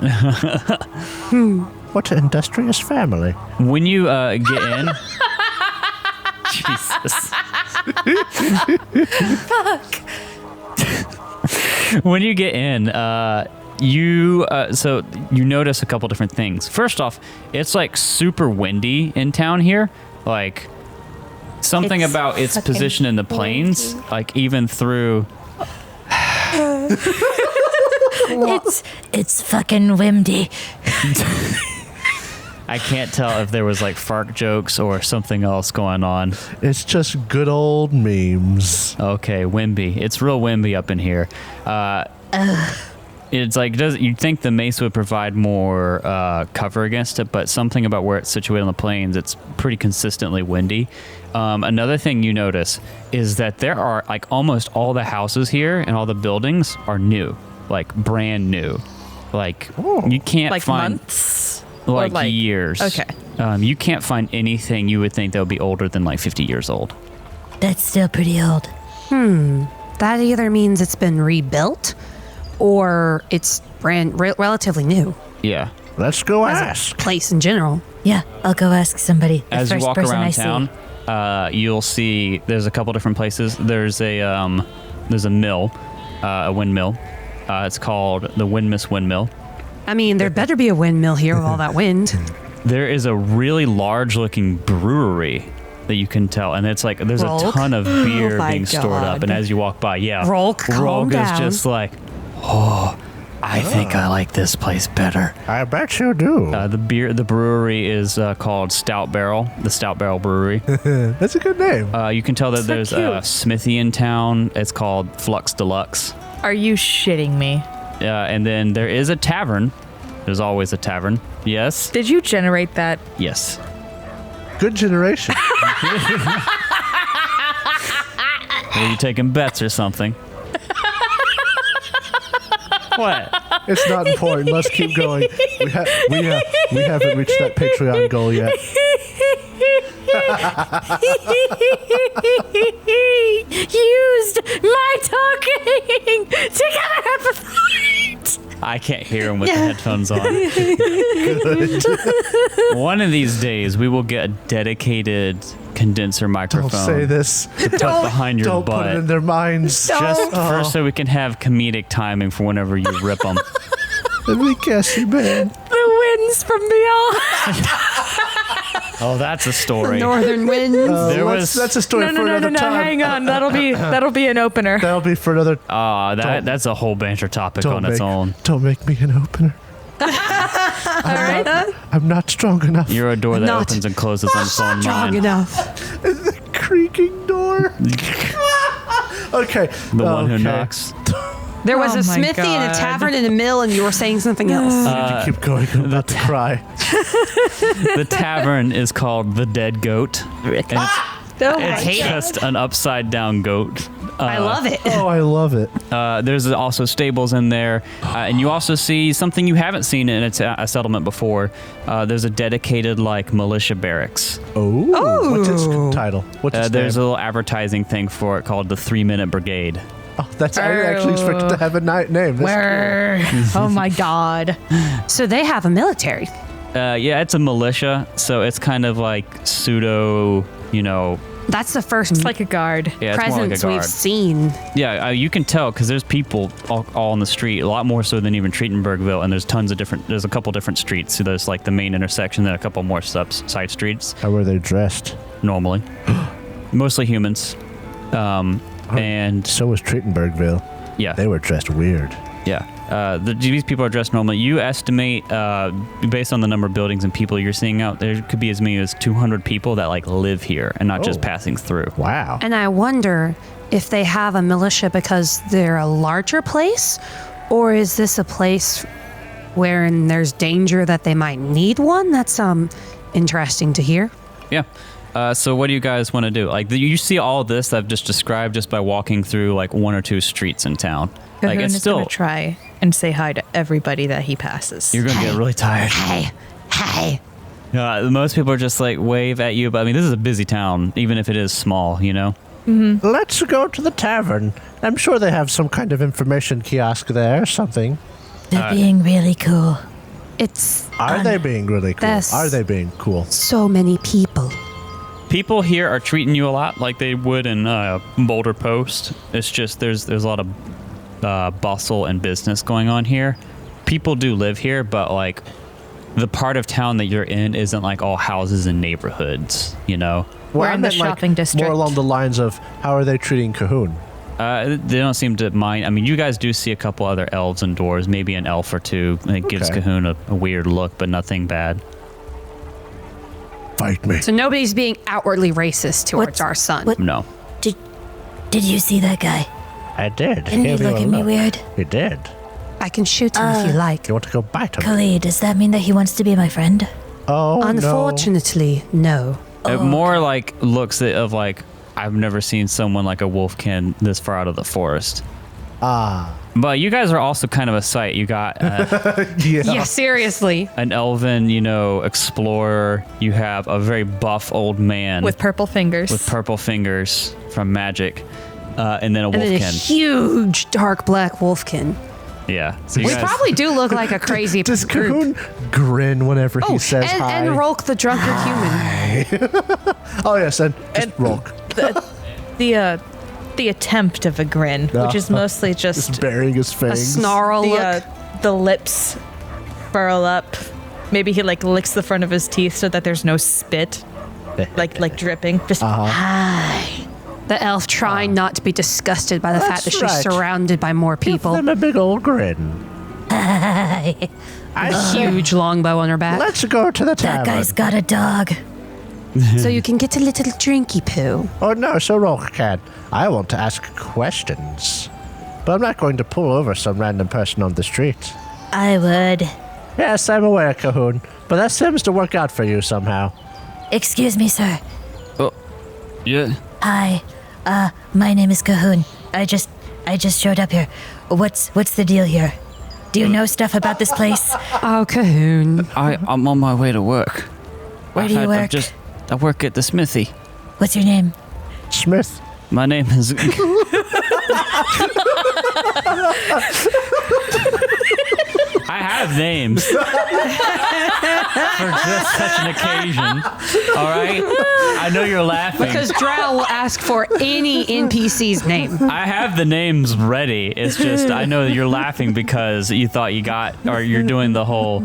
Speaker 2: What an industrious family.
Speaker 5: When you get in... Jesus.
Speaker 4: Fuck.
Speaker 5: When you get in, you notice a couple different things. First off, it's like super windy in town here. Like something
Speaker 3: It's
Speaker 5: about its
Speaker 3: fucking
Speaker 5: position in the plains,
Speaker 3: windy.
Speaker 5: like even through
Speaker 4: It's fucking windy.
Speaker 5: I can't tell if there was like fart jokes or something else going on.
Speaker 2: It's just good old memes.
Speaker 5: Okay, Wimby. It's real Wimby up in here. It's like you'd think the mace would provide more cover against it, but something about where it's situated on the plains, it's pretty consistently windy. Another thing you notice is that there are like almost all the houses here and all the buildings are new, like brand new. Like you can't
Speaker 4: Like
Speaker 5: find
Speaker 4: months?
Speaker 5: like,
Speaker 4: Or
Speaker 5: years.
Speaker 4: Okay.
Speaker 5: You can't find anything you would think that would be older than like 50 years old.
Speaker 4: That's still pretty old.
Speaker 3: That either means it's been rebuilt or it's relatively new.
Speaker 5: Yeah.
Speaker 2: Let's go
Speaker 3: As
Speaker 2: ask.
Speaker 3: a place in general.
Speaker 4: Yeah, I'll go ask somebody. The
Speaker 5: As you
Speaker 4: first
Speaker 5: walk
Speaker 4: person
Speaker 5: around
Speaker 4: I see.
Speaker 5: town, you'll see there's a couple different places. There's a mill, a windmill. It's called the Windmill.
Speaker 3: I mean, there better be a windmill here with all that wind.
Speaker 5: There is a really large-looking brewery that you can tell, and it's like there's
Speaker 3: Rolk.
Speaker 5: a ton of beer
Speaker 4: my
Speaker 5: being stored up.
Speaker 4: God.
Speaker 5: And as you walk by,
Speaker 3: Rolk, calm
Speaker 5: is
Speaker 3: down.
Speaker 5: just like, oh, I think I like this place better.
Speaker 2: I bet you do.
Speaker 5: The brewery is called Stout Barrel, the Stout Barrel Brewery.
Speaker 2: That's a good name.
Speaker 5: You can tell that
Speaker 4: So
Speaker 5: there's a
Speaker 4: cute.
Speaker 5: smithy in town. It's called Flux Deluxe.
Speaker 4: Are you shitting me?
Speaker 5: And then there is a tavern. There's always a tavern. Yes.
Speaker 4: Did you generate that?
Speaker 5: Yes.
Speaker 2: Good generation.
Speaker 5: Are you taking bets or something? What?
Speaker 2: It's not important. Let's keep going. We haven't reached that Patreon goal yet.
Speaker 4: Used my talking to get up a fight.
Speaker 5: I can't hear him with the headphones on. One of these days, we will get a dedicated condenser microphone.
Speaker 2: Don't say this.
Speaker 5: To put behind your
Speaker 2: Don't
Speaker 5: butt.
Speaker 2: put it in their minds.
Speaker 5: Just first so we can have comedic timing for whenever you rip them.
Speaker 2: Let me guess you, man.
Speaker 4: The winds from beyond.
Speaker 5: Oh, that's a story.
Speaker 3: Northern winds.
Speaker 2: That's a story for another time.
Speaker 4: Hang on. That'll be an opener.
Speaker 2: That'll be for another.
Speaker 5: That's a whole banter topic on its own.
Speaker 2: Don't make me an opener.
Speaker 4: All right.
Speaker 2: I'm not strong enough.
Speaker 5: You're a door that
Speaker 3: Not
Speaker 5: opens and closes on its own
Speaker 3: Strong
Speaker 5: mind.
Speaker 3: enough.
Speaker 2: Creaking door. Okay.
Speaker 5: The one who knocks.
Speaker 3: There was
Speaker 4: Oh
Speaker 3: a
Speaker 4: my
Speaker 3: smithy and a
Speaker 4: God.
Speaker 3: tavern and a mill, and you were saying something else.
Speaker 2: You keep going. I'm about to cry.
Speaker 5: The tavern is called the Dead Goat. And it's
Speaker 3: hate it.
Speaker 5: just an upside down goat.
Speaker 3: I love it.
Speaker 2: Oh, I love it.
Speaker 5: There's also stables in there, and you also see something you haven't seen in a settlement before. There's a dedicated like militia barracks.
Speaker 2: Oh. What's its title? What's its
Speaker 5: There's a
Speaker 2: name?
Speaker 5: little advertising thing for it called the 3-Minute Brigade.
Speaker 2: Oh, that's I actually expected to have a name. That's
Speaker 4: Oh my God.
Speaker 3: So they have a military.
Speaker 5: Yeah, it's a militia, so it's kind of like pseudo,
Speaker 3: That's the first
Speaker 4: It's like a guard.
Speaker 5: yeah, it's more like a
Speaker 3: presence we've
Speaker 5: guard.
Speaker 3: seen.
Speaker 5: Yeah, you can tell because there's people all on the street, a lot more so than even Treatenbergville, and there's there's a couple different streets. So there's like the main intersection, then a couple more side streets,
Speaker 2: How were they dressed?
Speaker 5: normally. Mostly humans. And
Speaker 2: So was Treatenbergville.
Speaker 5: yeah,
Speaker 2: They were dressed weird.
Speaker 5: yeah. These people are dressed normally. You estimate, based on the number of buildings and people you're seeing out, there could be as many as 200 people that like live here and not just
Speaker 2: Oh.
Speaker 5: passing through.
Speaker 2: Wow.
Speaker 3: And I wonder if they have a militia because they're a larger place, or is this a place wherein there's danger that they might need one? That's interesting to hear.
Speaker 5: Yeah. So what do you guys want to do? Like you see all this that I've just described just by walking through like one or two streets in town. Like
Speaker 4: Cahoon
Speaker 5: it's
Speaker 4: is
Speaker 5: still
Speaker 4: gonna try and say hi to everybody that he passes.
Speaker 5: you're gonna get really tired.
Speaker 3: Hey.
Speaker 5: Most people are just like wave at you, but I mean this is a busy town, even if it is small.
Speaker 2: Let's go to the tavern. I'm sure they have some kind of information kiosk there, something.
Speaker 4: They're being really cool.
Speaker 3: It's
Speaker 2: Are they being really cool?
Speaker 3: That's-
Speaker 2: Are they being cool?
Speaker 3: so many people.
Speaker 5: People here are treating you a lot like they would in Boulder Post. It's just there's a lot of bustle and business going on here. People do live here, but like the part of town that you're in isn't like all houses and neighborhoods.
Speaker 4: We're
Speaker 2: I
Speaker 4: in the
Speaker 2: meant, like,
Speaker 4: shopping district.
Speaker 2: More along the lines of how are they treating Cahoon?
Speaker 5: They don't seem to mind. I mean, you guys do see a couple other elves and dwarves, maybe an elf or two. And it gives Cahoon a weird look, but nothing bad.
Speaker 2: Fight me.
Speaker 3: So nobody's being outwardly racist towards our son.
Speaker 5: No.
Speaker 6: Did you see that guy?
Speaker 2: I did.
Speaker 6: Didn't he look at me weird?
Speaker 2: He did.
Speaker 3: I can shoot him if you like.
Speaker 2: You want to go bite him?
Speaker 6: Khalid, does that mean that he wants to be my friend?
Speaker 2: Oh,
Speaker 3: Unfortunately, no.
Speaker 5: More like looks of like, I've never seen someone like a wolfkin this far out of the forest. But you guys are also kind of a sight. You got
Speaker 3: Yeah, seriously.
Speaker 5: an elven, explorer. You have a very buff old man
Speaker 4: With purple fingers.
Speaker 5: from magic, and then a
Speaker 3: And then a
Speaker 5: wolfkin.
Speaker 3: huge dark black wolfkin.
Speaker 5: Yeah. So you
Speaker 3: We
Speaker 5: guys,
Speaker 3: probably do look like a crazy
Speaker 2: Does
Speaker 3: group.
Speaker 2: Cahoon grin whenever he says hi?
Speaker 3: And Rolk the drunkard human.
Speaker 2: Oh, yes, and just Rolk.
Speaker 4: The attempt of a grin, which is mostly
Speaker 2: Just
Speaker 4: just
Speaker 2: burying his
Speaker 3: A
Speaker 2: fangs.
Speaker 3: snarl look.
Speaker 4: the lips furl up. Maybe he like licks the front of his teeth so that there's no spit, like dripping. Just hi.
Speaker 3: The elf trying not to be disgusted by the fact that
Speaker 2: That's
Speaker 3: she's
Speaker 2: right.
Speaker 3: surrounded by more
Speaker 2: Give
Speaker 3: people.
Speaker 2: them a big old grin.
Speaker 6: Hi.
Speaker 2: I
Speaker 3: Huge longbow on her back.
Speaker 2: Let's go to the
Speaker 6: That
Speaker 2: tavern.
Speaker 6: guy's got a dog.
Speaker 3: So you can get a little drinky poo.
Speaker 2: Oh, no, so Rolk can. I want to ask questions. But I'm not going to pull over some random person on the street.
Speaker 6: I would.
Speaker 2: Yes, I'm aware, Cahoon. But that seems to work out for you somehow.
Speaker 6: Excuse me, sir.
Speaker 5: yeah.
Speaker 6: Hi. My name is Cahoon. I just showed up here. What's the deal here? Do you know stuff about this place?
Speaker 3: Oh, Cahoon.
Speaker 5: I'm on my way to work.
Speaker 6: Where do you work?
Speaker 5: I work at the smithy.
Speaker 6: What's your name?
Speaker 2: Smith.
Speaker 5: My name is. I have names for just such an occasion. All right, I know you're laughing.
Speaker 3: Because Drow will ask for any NPC's name.
Speaker 5: I have the names ready. It's just I know that you're laughing because you thought you got, or you're doing the whole.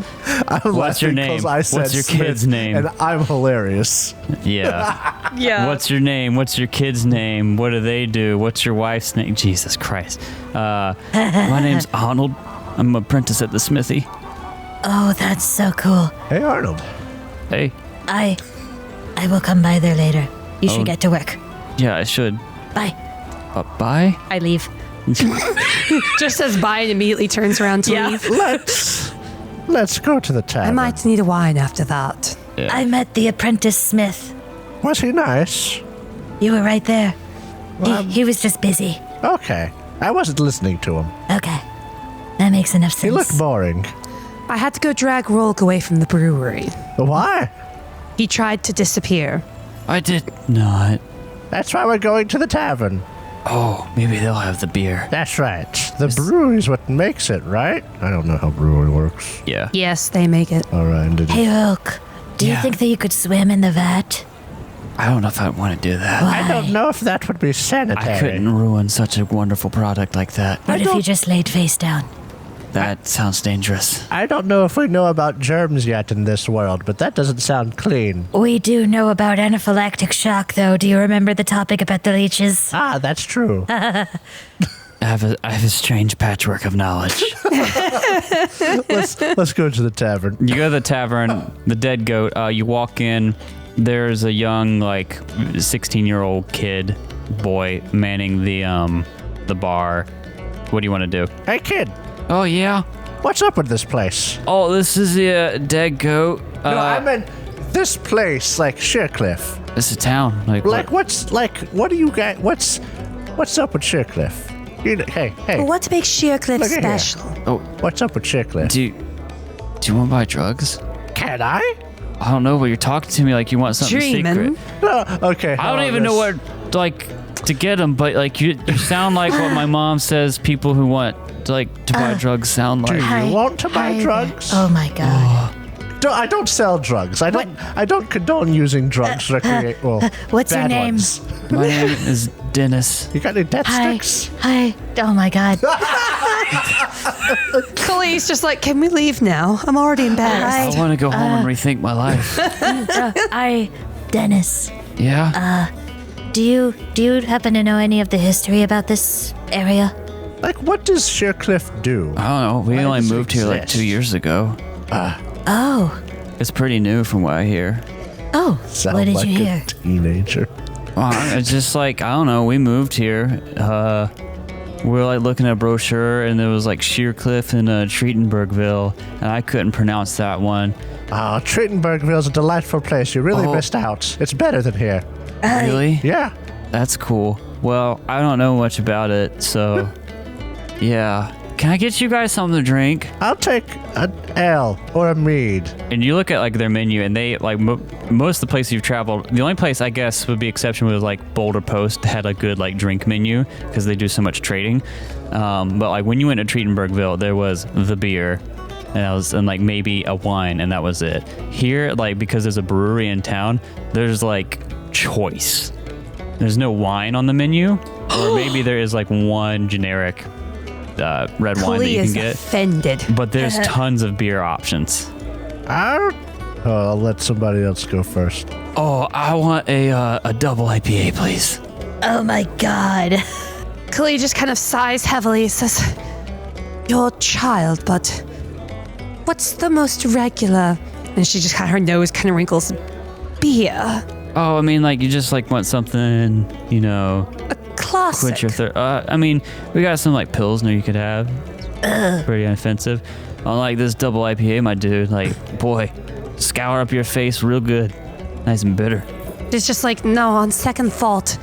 Speaker 5: What's your name? What's your kid's name?
Speaker 2: And I'm hilarious.
Speaker 5: Yeah.
Speaker 4: Yeah.
Speaker 5: What's your name? What's your kid's name? What do they do? What's your wife's name? Jesus Christ. My name's Arnold. I'm an apprentice at the smithy.
Speaker 6: Oh, that's so cool.
Speaker 2: Hey, Arnold.
Speaker 5: Hey.
Speaker 6: I will come by there later. You should
Speaker 5: Oh.
Speaker 6: get to work.
Speaker 5: Yeah, I should.
Speaker 6: Bye.
Speaker 5: Bye?
Speaker 4: I leave.
Speaker 3: Just says bye and immediately turns around to
Speaker 4: Yeah.
Speaker 3: leave.
Speaker 2: Let's go to the
Speaker 3: I
Speaker 2: tavern.
Speaker 3: might need a wine after that.
Speaker 5: Yeah.
Speaker 6: I met the apprentice Smith.
Speaker 2: Was he nice?
Speaker 6: You were right there. He was just busy.
Speaker 2: Okay. I wasn't listening to him.
Speaker 6: Okay. That makes enough sense.
Speaker 2: He looked boring.
Speaker 3: I had to go drag Rolk away from the brewery.
Speaker 2: Why?
Speaker 3: He tried to disappear.
Speaker 5: I did not.
Speaker 2: That's why we're going to the tavern.
Speaker 5: Oh, maybe they'll have the beer.
Speaker 2: That's right. The brewery's what makes it, right? I don't know how brewery works.
Speaker 5: Yeah.
Speaker 3: Yes, they make it.
Speaker 2: All right.
Speaker 6: Hey, Oak. Do you
Speaker 5: Yeah.
Speaker 6: think that you could swim in the vat?
Speaker 5: I don't know if I want to do that.
Speaker 2: I don't know if that would be sanitary.
Speaker 5: I couldn't ruin such a wonderful product like that.
Speaker 6: What if you just laid face down?
Speaker 5: That sounds dangerous.
Speaker 2: I don't know if we know about germs yet in this world, but that doesn't sound clean.
Speaker 6: We do know about anaphylactic shock, though. Do you remember the topic about the leeches?
Speaker 2: Ah, that's true.
Speaker 5: I have a strange patchwork of knowledge.
Speaker 2: Let's go to the tavern.
Speaker 5: You go to the tavern, the Dead Goat. You walk in. There's a young, 16-year-old kid, boy, manning the bar. What do you want to do?
Speaker 2: Hey, kid.
Speaker 5: Oh yeah.
Speaker 2: What's up with this place?
Speaker 5: Oh, this is the Dead Goat.
Speaker 2: No, I meant this place, like Sheercliff.
Speaker 5: It's a town.
Speaker 2: What do you guys? What's up with Sheercliff? Hey.
Speaker 3: What makes Sheercliff
Speaker 2: Look at here.
Speaker 3: special?
Speaker 2: What's up with Sheercliff?
Speaker 5: Do you want to buy drugs?
Speaker 2: Can I?
Speaker 5: I don't know, but you're talking to me like you want something
Speaker 3: Dreamin'.
Speaker 5: secret.
Speaker 2: No, okay.
Speaker 5: I don't even know what to get them, but you sound like what my mom says people who want to buy drugs sound
Speaker 2: Do
Speaker 5: like.
Speaker 2: you want to buy drugs?
Speaker 6: Oh my god.
Speaker 2: I don't sell drugs. I don't condone using drugs recreate. Well,
Speaker 6: What's your
Speaker 2: bad
Speaker 6: name?
Speaker 2: ones.
Speaker 5: My name is Dennis.
Speaker 2: You got any death
Speaker 6: Hi.
Speaker 2: sticks?
Speaker 6: Hi. Oh my god.
Speaker 3: Khalees just like, can we leave now? I'm already embarrassed.
Speaker 5: I want to go home and rethink my life.
Speaker 6: Dennis.
Speaker 5: Yeah.
Speaker 6: Do you happen to know any of the history about this area?
Speaker 2: Like, what does Sheercliff do?
Speaker 5: I don't know. We
Speaker 2: Why
Speaker 5: only
Speaker 2: does it
Speaker 5: moved here like
Speaker 2: exist?
Speaker 5: 2 years ago.
Speaker 6: Oh.
Speaker 5: It's pretty new from what I hear.
Speaker 6: Oh.
Speaker 2: Sound
Speaker 6: What did
Speaker 2: like
Speaker 6: you
Speaker 2: a
Speaker 6: hear?
Speaker 2: teenager.
Speaker 5: It's just like, I don't know. We moved here. We were like looking at a brochure, and there was like Sheercliff and Treatenbergville, and I couldn't pronounce that one.
Speaker 2: Oh, Treatenbergville's a delightful place. You really missed out. It's better than here.
Speaker 5: Really?
Speaker 2: Yeah.
Speaker 5: That's cool. Well, I don't know much about it, so yeah. Can I get you guys something to drink?
Speaker 2: I'll take an ale or a mead.
Speaker 5: And you look at like their menu, and they like most of the places you've traveled. The only place I guess would be exception was like Boulder Post had a good like drink menu because they do so much trading. But like when you went to Treatenbergville, there was the beer, and like maybe a wine, and that was it. Here, like because there's a brewery in town, there's like choice. There's no wine on the menu, or maybe there is like one generic red wine that you can get.
Speaker 3: Offended.
Speaker 5: But there's tons of beer options.
Speaker 2: I'll let somebody else go first.
Speaker 5: Oh, I want a double IPA, please.
Speaker 6: Oh my god.
Speaker 3: Khalid just kind of sighs heavily, says, "Your child, but what's the most regular?" And she just kind of, her nose kind of wrinkles. Beer.
Speaker 5: Oh, I mean, like you just like want something, you know,
Speaker 3: A classic.
Speaker 5: quench your thirst. I mean, we got some like Pilsner you could have. Pretty inoffensive. Unlike this double IPA, my dude, like, boy, scour up your face real good. Nice and bitter.
Speaker 3: It's just like, no, on second thought,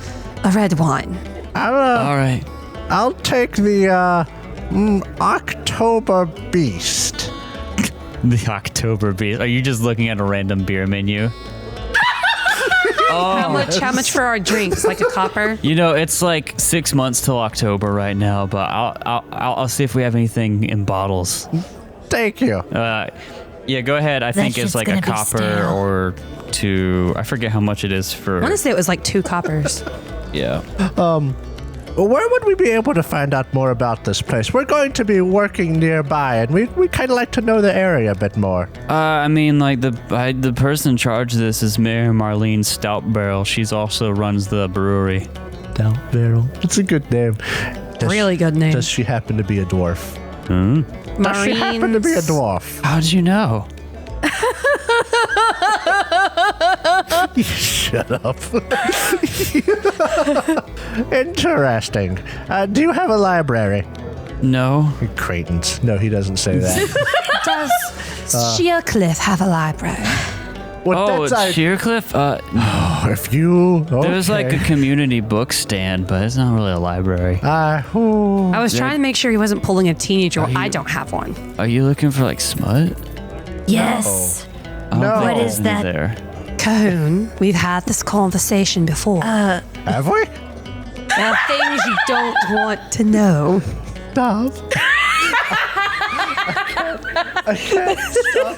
Speaker 3: a red wine.
Speaker 5: All right.
Speaker 2: I'll take the October Beast.
Speaker 5: The October beer. Are you just looking at a random beer menu?
Speaker 3: How much for our drinks? Like a copper?
Speaker 5: You know, it's like 6 months till October right now, but I'll see if we have anything in bottles.
Speaker 2: Thank you.
Speaker 5: Yeah, go ahead. I think it's
Speaker 6: shit's
Speaker 5: like a
Speaker 6: gonna be
Speaker 5: copper
Speaker 6: stale.
Speaker 5: or two. I forget how much it is for.
Speaker 3: I want to say it was like 2 coppers.
Speaker 5: Yeah.
Speaker 2: Where would we be able to find out more about this place? We're going to be working nearby, and we kind of like to know the area a bit more.
Speaker 5: I mean, like the person in charge of this is Mayor Marlene Stoutbarrel. She's also runs the brewery.
Speaker 2: Stout Barrel. It's a good name.
Speaker 3: Really good name.
Speaker 2: Does she happen to be a dwarf?
Speaker 5: Hmm?
Speaker 2: Does she happen to be a dwarf?
Speaker 5: How did you know?
Speaker 2: Shut up. Interesting. Do you have a library?
Speaker 5: No.
Speaker 2: Creighton's. No, he doesn't say that.
Speaker 3: Does Sheercliff have a library?
Speaker 2: Well,
Speaker 5: It's
Speaker 2: that's
Speaker 5: Sheercliff.
Speaker 2: if you. Okay.
Speaker 5: There's like a community book stand, but it's not really a library.
Speaker 3: I was trying to make sure he wasn't pulling a teenager. I don't have one.
Speaker 5: Are you looking for like smut?
Speaker 6: Yes.
Speaker 5: I don't
Speaker 2: No.
Speaker 5: think
Speaker 6: What
Speaker 5: there's
Speaker 6: is
Speaker 5: any
Speaker 6: that?
Speaker 5: There.
Speaker 3: Cahoon, we've had this conversation before.
Speaker 2: Have we?
Speaker 3: There are things you don't want to know.
Speaker 2: Stop. I can't stop.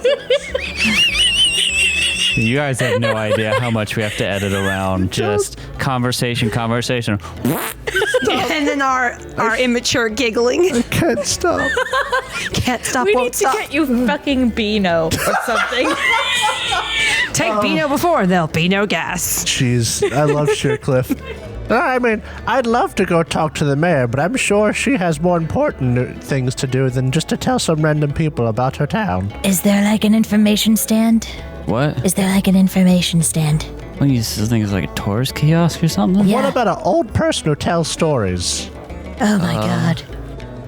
Speaker 5: You guys have no idea how much we have to edit around. Just conversation.
Speaker 3: And then our immature giggling.
Speaker 2: I can't stop.
Speaker 3: Can't stop,
Speaker 4: We
Speaker 3: won't
Speaker 4: need to
Speaker 3: stop.
Speaker 4: get you fucking Beano or something.
Speaker 3: Take Beano before, there'll be no gas.
Speaker 2: Jeez, I love Sheercliff. I mean, I'd love to go talk to the mayor, but I'm sure she has more important things to do than just to tell some random people about her town.
Speaker 6: Is there like an information stand?
Speaker 5: What?
Speaker 6: Is there like an information stand?
Speaker 5: What, you think it's like a tourist kiosk or something?
Speaker 6: Yeah.
Speaker 2: What about an old person who tells stories?
Speaker 6: Oh my god.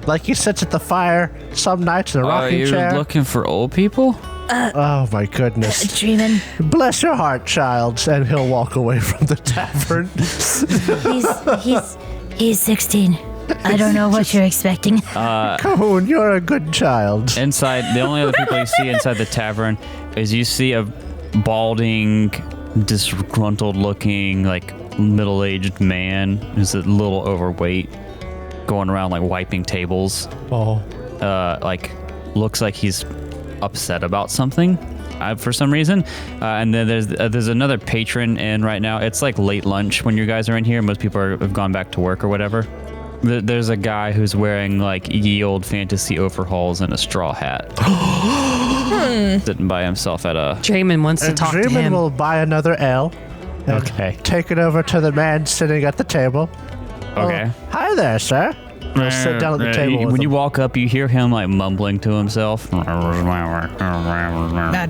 Speaker 2: Like he sits at the fire some nights in a rocking
Speaker 5: you're
Speaker 2: chair.
Speaker 5: looking for old people?
Speaker 2: Oh my goodness.
Speaker 6: Dreamin'.
Speaker 2: Bless your heart, child. And he'll walk away from the tavern.
Speaker 6: He's 16. I don't know what you're expecting.
Speaker 2: Cahoon, you're a good child.
Speaker 5: Inside, the only other people you see inside the tavern is you see a balding, disgruntled looking, like middle-aged man who's a little overweight, going around like wiping tables.
Speaker 2: Oh.
Speaker 5: Like looks like he's upset about something for some reason. And then there's another patron in right now. It's like late lunch when you guys are in here. Most people have gone back to work or whatever. There's a guy who's wearing like ye old fantasy overalls and a straw hat. Sitting by himself at a...
Speaker 3: Draymond wants to talk to
Speaker 2: Dreamin'
Speaker 3: him.
Speaker 2: will buy another ale. and take it over to the man sitting at the table.
Speaker 5: Okay.
Speaker 2: Hi there, sir. I'll sit down at the table.
Speaker 5: When you walk up, you hear him like mumbling to himself.
Speaker 6: God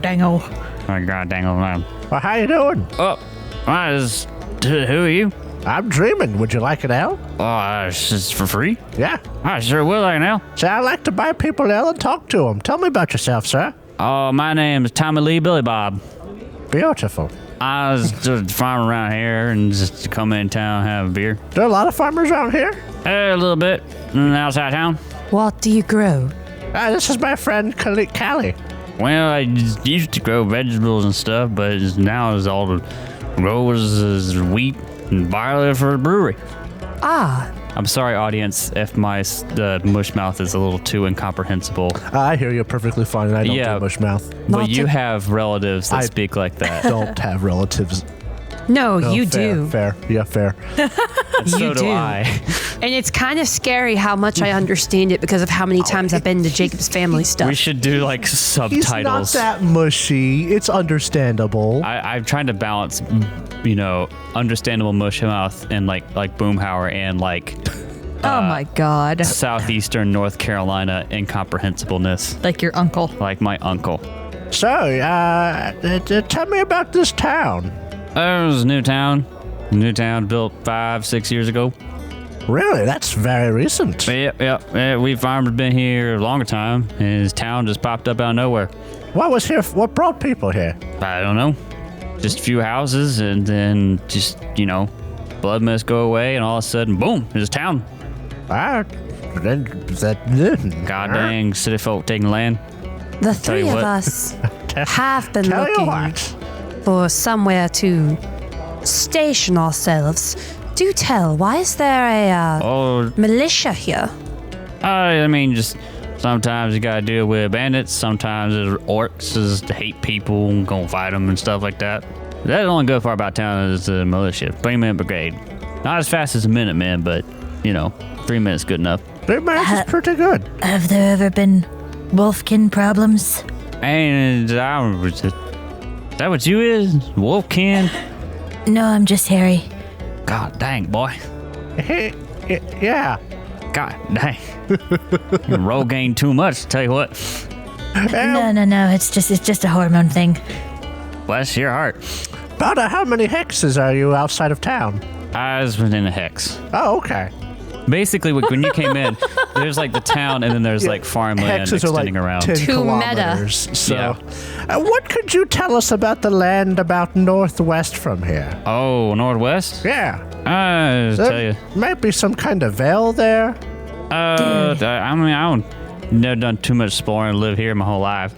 Speaker 6: dango.
Speaker 5: God dang it, man.
Speaker 2: Well, how you doing?
Speaker 5: Oh, who are you?
Speaker 2: I'm dreaming. Would you like an ale?
Speaker 5: Oh, it's just for free?
Speaker 2: Yeah.
Speaker 5: I sure will like now.
Speaker 2: So I like to buy people ale and talk to them. Tell me about yourself, sir.
Speaker 5: Oh, my name's Tommy Lee Billy Bob.
Speaker 2: Beautiful.
Speaker 5: I was just farming around here and just come in town and have a beer.
Speaker 2: There are a lot of farmers around here.
Speaker 5: A little bit outside town.
Speaker 3: What do you grow?
Speaker 2: This is my friend Callie.
Speaker 5: Well, I just used to grow vegetables and stuff, but now it's all the growers is wheat and barley for the brewery.
Speaker 3: Ah,
Speaker 5: I'm sorry, audience, if my mush mouth is a little too incomprehensible.
Speaker 2: I hear you perfectly fine, and I don't do mush mouth.
Speaker 5: But you have relatives that speak like that.
Speaker 2: Don't have relatives.
Speaker 3: no, you
Speaker 2: fair,
Speaker 3: do.
Speaker 2: Fair. Yeah, fair.
Speaker 5: So
Speaker 3: You
Speaker 5: do
Speaker 3: do.
Speaker 5: I.
Speaker 3: And it's kind of scary how much I understand it because of how many times I've been to Jacob's family stuff.
Speaker 5: We should do like
Speaker 2: He's
Speaker 5: subtitles.
Speaker 2: not that mushy. It's understandable.
Speaker 5: I'm trying to balance, understandable mush mouth and like Boomhauer and like
Speaker 4: Oh my God.
Speaker 5: southeastern North Carolina incomprehensibleness,
Speaker 4: Like your uncle.
Speaker 5: like my uncle.
Speaker 2: So, tell me about this town.
Speaker 5: It was a new town built 5-6 years ago.
Speaker 2: Really? That's very recent.
Speaker 5: Yeah, we farmers been here a longer time, and this town just popped up out of nowhere.
Speaker 2: What was here? What brought people here?
Speaker 5: I don't know. Just a few houses, and then just, blood must go away, and all of a sudden, boom, there's a town.
Speaker 2: God
Speaker 5: God dang city folk taking land.
Speaker 3: The three
Speaker 5: you
Speaker 3: of
Speaker 5: what.
Speaker 3: us have been
Speaker 2: Tell you
Speaker 3: looking
Speaker 2: what.
Speaker 3: for somewhere to station ourselves. Do tell, why is there a
Speaker 5: Oh,
Speaker 3: militia here?
Speaker 5: I mean, just sometimes you gotta deal with bandits. Sometimes there's orcs just hate people and gonna fight them and stuff like that. That only go far about town as the militia. 3-minute brigade. Not as fast as a Minutemen, but 3 minutes good enough.
Speaker 2: 3 minutes is pretty good.
Speaker 6: Have there ever been wolfkin problems?
Speaker 5: And is that what you is? Wolfkin?
Speaker 6: No, I'm just Harry.
Speaker 5: God dang, boy.
Speaker 2: Yeah.
Speaker 5: God dang. You Rogaine too much, tell you what.
Speaker 6: No. It's just a hormone thing.
Speaker 5: Bless your heart.
Speaker 2: About how many hexes are you outside of town?
Speaker 5: I was within a hex.
Speaker 2: Oh, okay.
Speaker 5: Basically, when you came in, there's like the town, and then there's like farmland
Speaker 2: Hexes are like
Speaker 5: extending around.
Speaker 2: 10
Speaker 3: Too meta.
Speaker 2: kilometers. So,
Speaker 5: Yeah.
Speaker 2: What could you tell us about the land about northwest from here?
Speaker 5: Oh, Northwest?
Speaker 2: Yeah.
Speaker 5: I tell you.
Speaker 2: Might be some kind of Vale there.
Speaker 5: I don't never done too much exploring. Live here my whole life.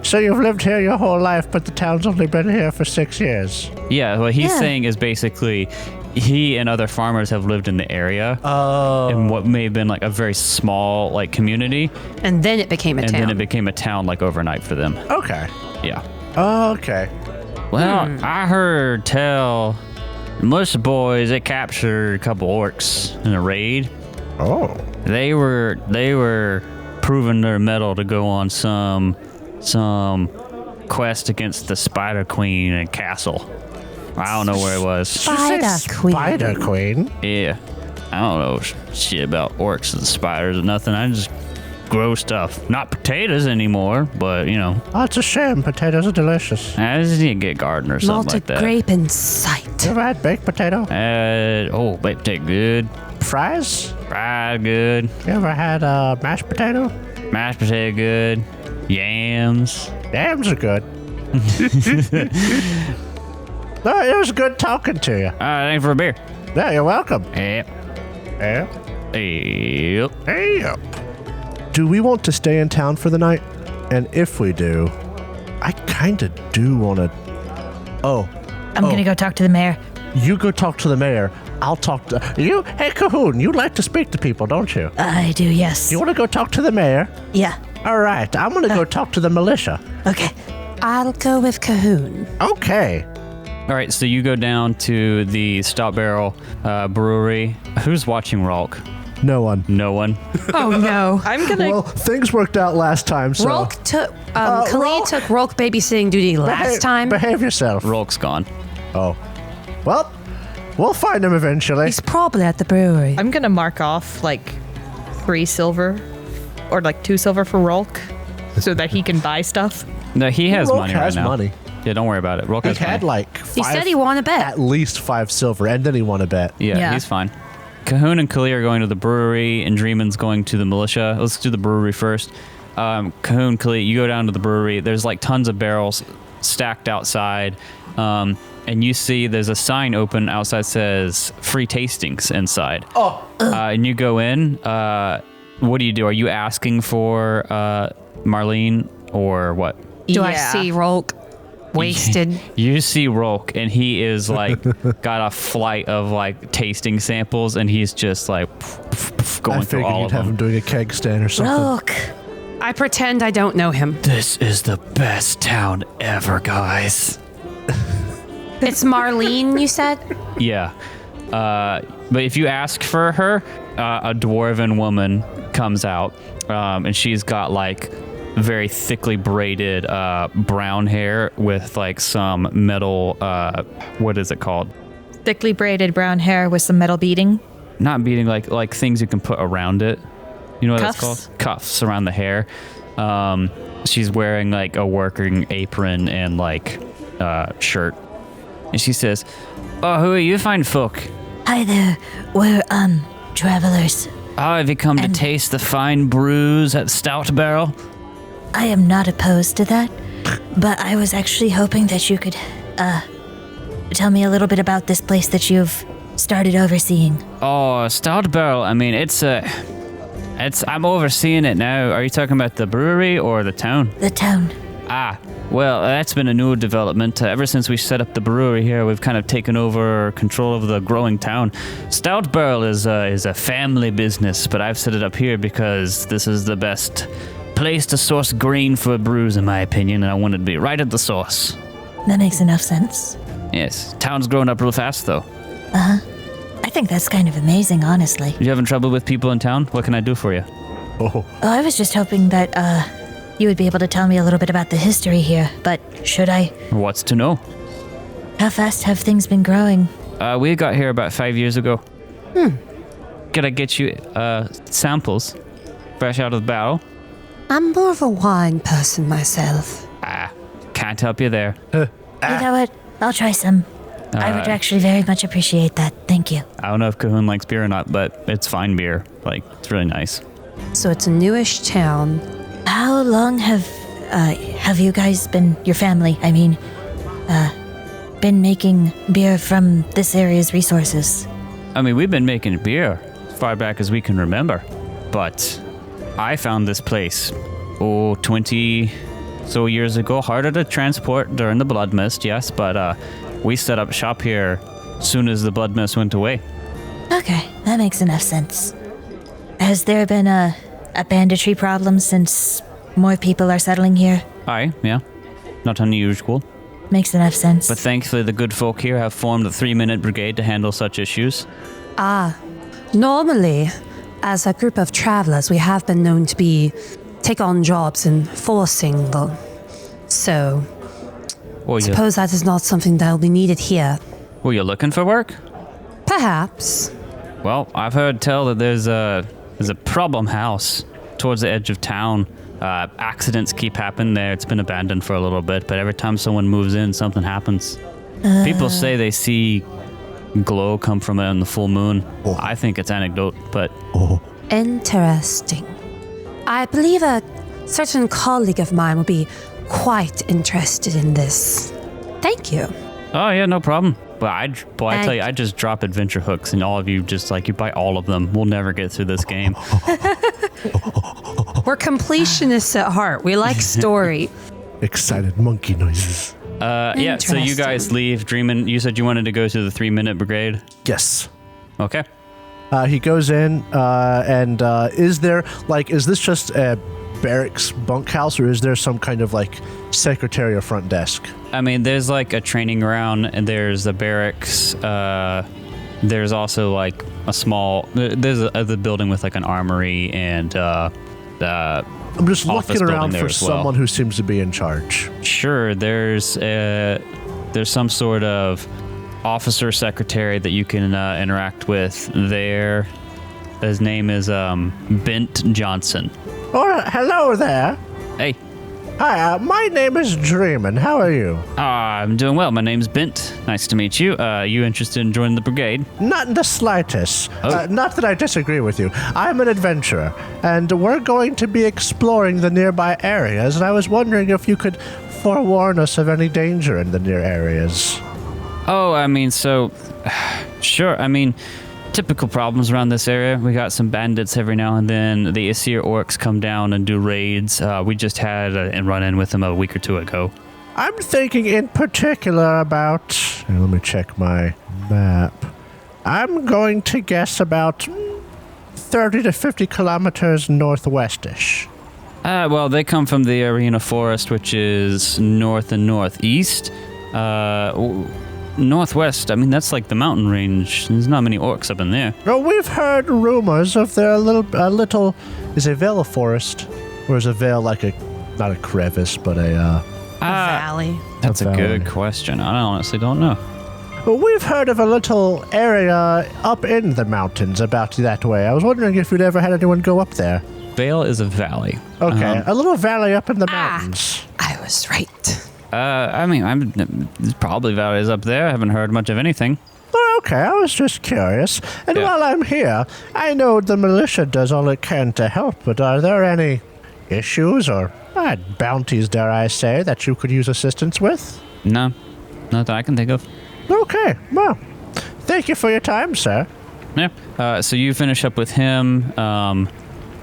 Speaker 2: So you've lived here your whole life, but the town's only been here for 6 years.
Speaker 5: Yeah, what he's
Speaker 6: Yeah.
Speaker 5: saying is basically he and other farmers have lived in the area
Speaker 2: Oh.
Speaker 5: in what may have been like a very small like community,
Speaker 3: And then it became a
Speaker 5: and
Speaker 3: town.
Speaker 5: then it became a town like overnight for them.
Speaker 2: Okay.
Speaker 5: Yeah.
Speaker 2: Okay.
Speaker 5: Well, I heard tell most of the boys they captured a couple orcs in a raid.
Speaker 2: Oh.
Speaker 5: They were proving their mettle to go on some quest against the Spider Queen in Castle. I don't know where it was.
Speaker 3: Spider Queen.
Speaker 2: Spider Queen.
Speaker 5: Yeah, I don't know shit about orcs and spiders or nothing. I just grow stuff. Not potatoes anymore, but
Speaker 2: Oh, it's a shame. Potatoes are delicious.
Speaker 5: I just need to get a garden or something
Speaker 3: Malted
Speaker 5: like that.
Speaker 3: grape in sight.
Speaker 2: You ever had baked potato?
Speaker 5: Baked potato good.
Speaker 2: Fries?
Speaker 5: Fried good.
Speaker 2: You ever had mashed potato?
Speaker 5: Mashed potato good. Yams.
Speaker 2: Yams are good. No, it was good talking to you.
Speaker 5: Thanks for a beer.
Speaker 2: Yeah, you're welcome.
Speaker 5: Yep.
Speaker 2: Yeah.
Speaker 5: Yep.
Speaker 2: Hey. Do we want to stay in town for the night? And if we do, I kind of do want to. Oh,
Speaker 6: I'm gonna go talk to the mayor.
Speaker 2: you go talk to the mayor. I'll talk to you. Hey, Cahoon, you like to speak to people, don't you?
Speaker 6: I do, yes.
Speaker 2: You want to go talk to the mayor?
Speaker 6: Yeah.
Speaker 2: All right, I'm going to go talk to the militia.
Speaker 6: Okay.
Speaker 3: I'll go with Cahoon.
Speaker 2: Okay.
Speaker 5: All right, so you go down to the Stout Barrel Brewery. Who's watching Rolk?
Speaker 2: No one.
Speaker 5: No one.
Speaker 3: Oh no.
Speaker 4: I'm gonna.
Speaker 2: Well, things worked out last time, so.
Speaker 3: Rolk took Khalid took Rolk babysitting duty last time.
Speaker 2: Behave yourself.
Speaker 5: Rolk's gone.
Speaker 2: Oh. Well, we'll find him eventually.
Speaker 3: He's probably at the brewery.
Speaker 4: I'm gonna mark off like 3 silver or like 2 silver for Rolk so that he can buy stuff.
Speaker 5: No, he has
Speaker 2: Rolk
Speaker 5: money
Speaker 2: has
Speaker 5: right now.
Speaker 2: money.
Speaker 5: Yeah, don't worry about it. Rolk
Speaker 2: He
Speaker 5: has
Speaker 2: had
Speaker 5: money.
Speaker 2: like
Speaker 3: He said he won a bet.
Speaker 2: at least 5 silver, and then he won a bet.
Speaker 5: Yeah, he's fine. Cahoon and Kali are going to the brewery, and Dreamin's going to the militia. Let's do the brewery first. Cahoon, Kali, you go down to the brewery. There's like tons of barrels stacked outside, and you see there's a sign open outside that says free tastings inside. And you go in. What do you do? Are you asking for Marlene or what?
Speaker 3: Do I see Rolk wasted?
Speaker 5: You see Rolk, and he is like got a flight of like tasting samples, and he's just like going
Speaker 2: I
Speaker 5: through
Speaker 2: figured
Speaker 5: all
Speaker 2: you'd
Speaker 5: of
Speaker 2: have
Speaker 5: them.
Speaker 2: him doing a keg stand or something.
Speaker 6: Look,
Speaker 3: I pretend I don't know him.
Speaker 5: This is the best town ever, guys.
Speaker 3: It's Marlene, you said?
Speaker 5: Yeah. But if you ask for her, a dwarven woman comes out, and she's got like very thickly braided brown hair with like some metal, what is it called?
Speaker 4: Thickly braided brown hair with some metal beading.
Speaker 5: Not beating, like things you can put around it. You know what
Speaker 4: Cuffs?
Speaker 5: that's called? Cuffs around the hair. She's wearing like a working apron and like shirt. And she says, "Oh, who are you fine folk?
Speaker 6: hi there. We're, travelers.
Speaker 5: Oh, have you come to taste the fine brews at Stout Barrel?"
Speaker 6: I am not opposed to that, but I was actually hoping that you could, tell me a little bit about this place that you've started overseeing.
Speaker 5: Oh, Stout Barrel. I mean, I'm overseeing it now. Are you talking about the brewery or the town?
Speaker 6: The town.
Speaker 5: Ah, well, that's been a new development. Ever since we set up the brewery here, we've kind of taken over control of the growing town. Stout Barrel is a family business, but I've set it up here because this is the best place to source grain for brews, in my opinion, and I wanted to be right at the source.
Speaker 6: That makes enough sense.
Speaker 5: Yes, town's growing up real fast, though.
Speaker 6: I think that's kind of amazing, honestly.
Speaker 5: You having trouble with people in town? What can I do for you?
Speaker 6: Oh, I was just hoping that, you would be able to tell me a little bit about the history here, but should I?
Speaker 5: What's to know?
Speaker 6: How fast have things been growing?
Speaker 5: We got here about 5 years ago. Gotta get you samples fresh out of the barrel.
Speaker 3: I'm more of a wine person myself.
Speaker 5: Can't help you there.
Speaker 6: You know what? I'll try some. I would actually very much appreciate that. Thank you.
Speaker 5: I don't know if Cahoon likes beer or not, but it's fine beer. Like, it's really nice.
Speaker 3: So it's a newish town.
Speaker 6: How long have you guys been, your family, I mean, been making beer from this area's resources?
Speaker 5: I mean, we've been making beer as far back as we can remember. But I found this place, 20 so years ago. Harder to transport during the Blood Mist, yes, but we set up shop here soon as the Blood Mist went away.
Speaker 6: Okay, that makes enough sense. Has there been a banditry problem since more people are settling here?
Speaker 5: Aye, yeah. Not unusual.
Speaker 6: Makes enough sense.
Speaker 5: But thankfully, the good folk here have formed a 3-minute brigade to handle such issues.
Speaker 3: Normally, as a group of travelers, we have been known to take on jobs enforcing them. So,
Speaker 5: Well, you,
Speaker 3: suppose that is not something that will be needed here.
Speaker 5: were you looking for work?
Speaker 3: Perhaps.
Speaker 5: Well, I've heard tell that there's a problem house towards the edge of town. Accidents keep happening there. It's been abandoned for a little bit, but every time someone moves in, something happens. People say they see glow come from it on the full moon. I think it's anecdote, but
Speaker 3: Interesting. I believe a certain colleague of mine will be quite interested in this. Thank you.
Speaker 5: oh yeah, no problem. But I tell you,
Speaker 3: And-
Speaker 5: I just drop adventure hooks, and all of you just like you buy all of them. We'll never get through this game.
Speaker 3: We're completionists at heart. We like story.
Speaker 2: Excited monkey noises.
Speaker 5: Yeah. So you guys
Speaker 3: Interesting.
Speaker 5: leave. Dreamin', you said you wanted to go to the 3-minute brigade.
Speaker 2: Yes.
Speaker 5: Okay.
Speaker 2: He goes in, and is this just a barracks bunkhouse, or is there some kind of like secretary or front desk?
Speaker 5: I mean, there's like a training ground, and there's a barracks. There's also like a small. There's the building with like an armory and
Speaker 2: I'm just
Speaker 5: office
Speaker 2: looking
Speaker 5: building
Speaker 2: around
Speaker 5: there
Speaker 2: for
Speaker 5: as well.
Speaker 2: someone who seems to be in charge.
Speaker 5: Sure, there's some sort of officer secretary that you can interact with there. His name is Bent Johnson.
Speaker 2: Oh, hello there.
Speaker 5: Hey.
Speaker 2: Hi, my name is Dreamin'. How are you?
Speaker 5: I'm doing well. My name's Bent. Nice to meet you. You interested in joining the brigade?
Speaker 2: Not in the slightest.
Speaker 5: Oh.
Speaker 2: Not that I disagree with you. I'm an adventurer, and we're going to be exploring the nearby areas, and I was wondering if you could forewarn us of any danger in the near areas.
Speaker 5: Oh, I mean, so... Sure, I mean... Typical problems around this area. We got some bandits every now and then. The Aesir orcs come down and do raids. We just had a run-in with them a week or two ago.
Speaker 2: I'm thinking in particular about... Here, let me check my map. I'm going to guess about 30 to 50 kilometers northwestish.
Speaker 5: Well, they come from the Arena Forest, which is north and northeast. Northwest, I mean, that's like the mountain range. There's not many orcs up in there.
Speaker 2: Well, we've heard rumors of their little... Is a Vale a forest? Or is a Vale like not a crevice, but a
Speaker 3: valley.
Speaker 5: That's a
Speaker 2: valley.
Speaker 5: good question. I honestly don't know.
Speaker 2: Well, we've heard of a little area up in the mountains about that way. I was wondering if you'd ever had anyone go up there.
Speaker 5: Vale is a valley.
Speaker 2: Okay, a little valley up in the mountains.
Speaker 3: I was right.
Speaker 5: I mean, there's probably valleys up there. I haven't heard much of anything.
Speaker 2: Oh, okay, I was just curious. And while I'm here, I know the militia does all it can to help, but are there any issues or bounties, dare I say, that you could use assistance with?
Speaker 5: No, not that I can think of.
Speaker 2: Okay, well, thank you for your time, sir.
Speaker 5: Yeah. So you finish up with him. I'm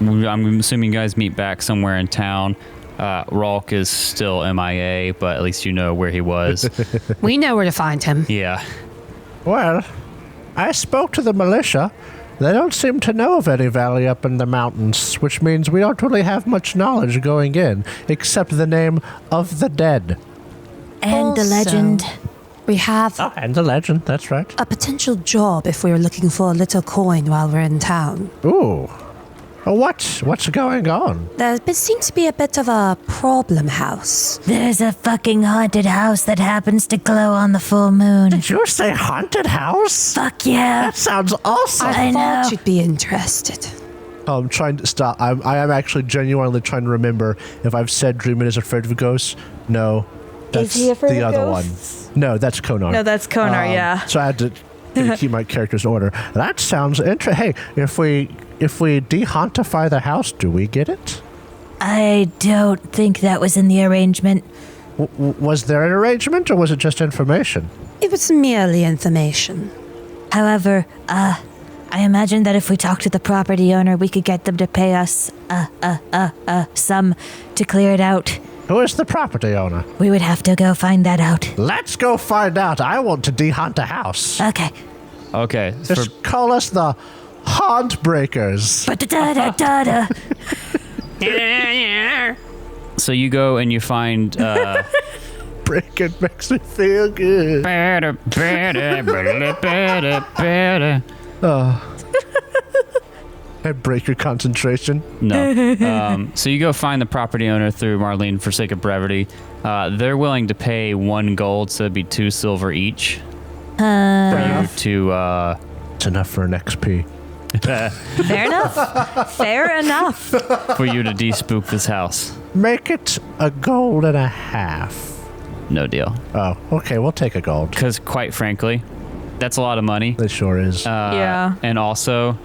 Speaker 5: assuming you guys meet back somewhere in town. Rolk is still MIA, but at least you know where he was.
Speaker 3: We know where to find him.
Speaker 5: Yeah.
Speaker 2: Well, I spoke to the militia. They don't seem to know of any valley up in the mountains, which means we don't really have much knowledge going in, except the name of the dead.
Speaker 6: And the
Speaker 3: Also,
Speaker 6: legend.
Speaker 3: We have
Speaker 2: Oh, and the legend, that's right.
Speaker 3: a potential job if we were looking for a little coin while we're in town.
Speaker 2: Ooh. What's going on?
Speaker 3: There seems to be a bit of a problem house.
Speaker 6: There's a fucking haunted house that happens to glow on the full moon.
Speaker 2: Did you say haunted house?
Speaker 6: Fuck yeah.
Speaker 2: That sounds awesome.
Speaker 3: I
Speaker 6: I
Speaker 3: thought
Speaker 6: know.
Speaker 3: you'd be interested.
Speaker 2: I'm trying to stop. I am actually genuinely trying to remember if I've said Dreamin' is afraid of ghosts. No. That's
Speaker 4: he afraid
Speaker 2: the
Speaker 4: of
Speaker 2: other
Speaker 4: ghosts?
Speaker 2: one. No, that's Konar.
Speaker 4: No, that's Konar, yeah.
Speaker 2: So I had to keep my characters in order. That sounds interesting. Hey, if we dehauntify the house, do we get it?
Speaker 6: I don't think that was in the arrangement.
Speaker 2: Was there an arrangement, or was it just information?
Speaker 3: It was merely information.
Speaker 6: However, I imagine that if we talk to the property owner, we could get them to pay us some to clear it out.
Speaker 2: Who is the property owner?
Speaker 6: We would have to go find that out.
Speaker 2: Let's go find out. I want to dehaunt a house.
Speaker 6: Okay.
Speaker 5: Okay.
Speaker 2: Just call us the Haunt Breakers.
Speaker 6: Ba-da-da-da-da.
Speaker 5: So you go and you find...
Speaker 2: Breaking makes me feel good. I break your concentration.
Speaker 5: No. So you go find the property owner through Marlene for sake of brevity. They're willing to pay 1 gold, so it'd be 2 silver each. For you to...
Speaker 2: It's enough for an XP.
Speaker 4: Fair enough. Fair enough.
Speaker 5: for you to de-spook this house.
Speaker 2: Make it a gold and a half.
Speaker 5: No deal.
Speaker 2: Oh, okay, we'll take a gold.
Speaker 5: Because quite frankly, that's a lot of money.
Speaker 2: It sure is.
Speaker 4: Yeah.
Speaker 5: And also,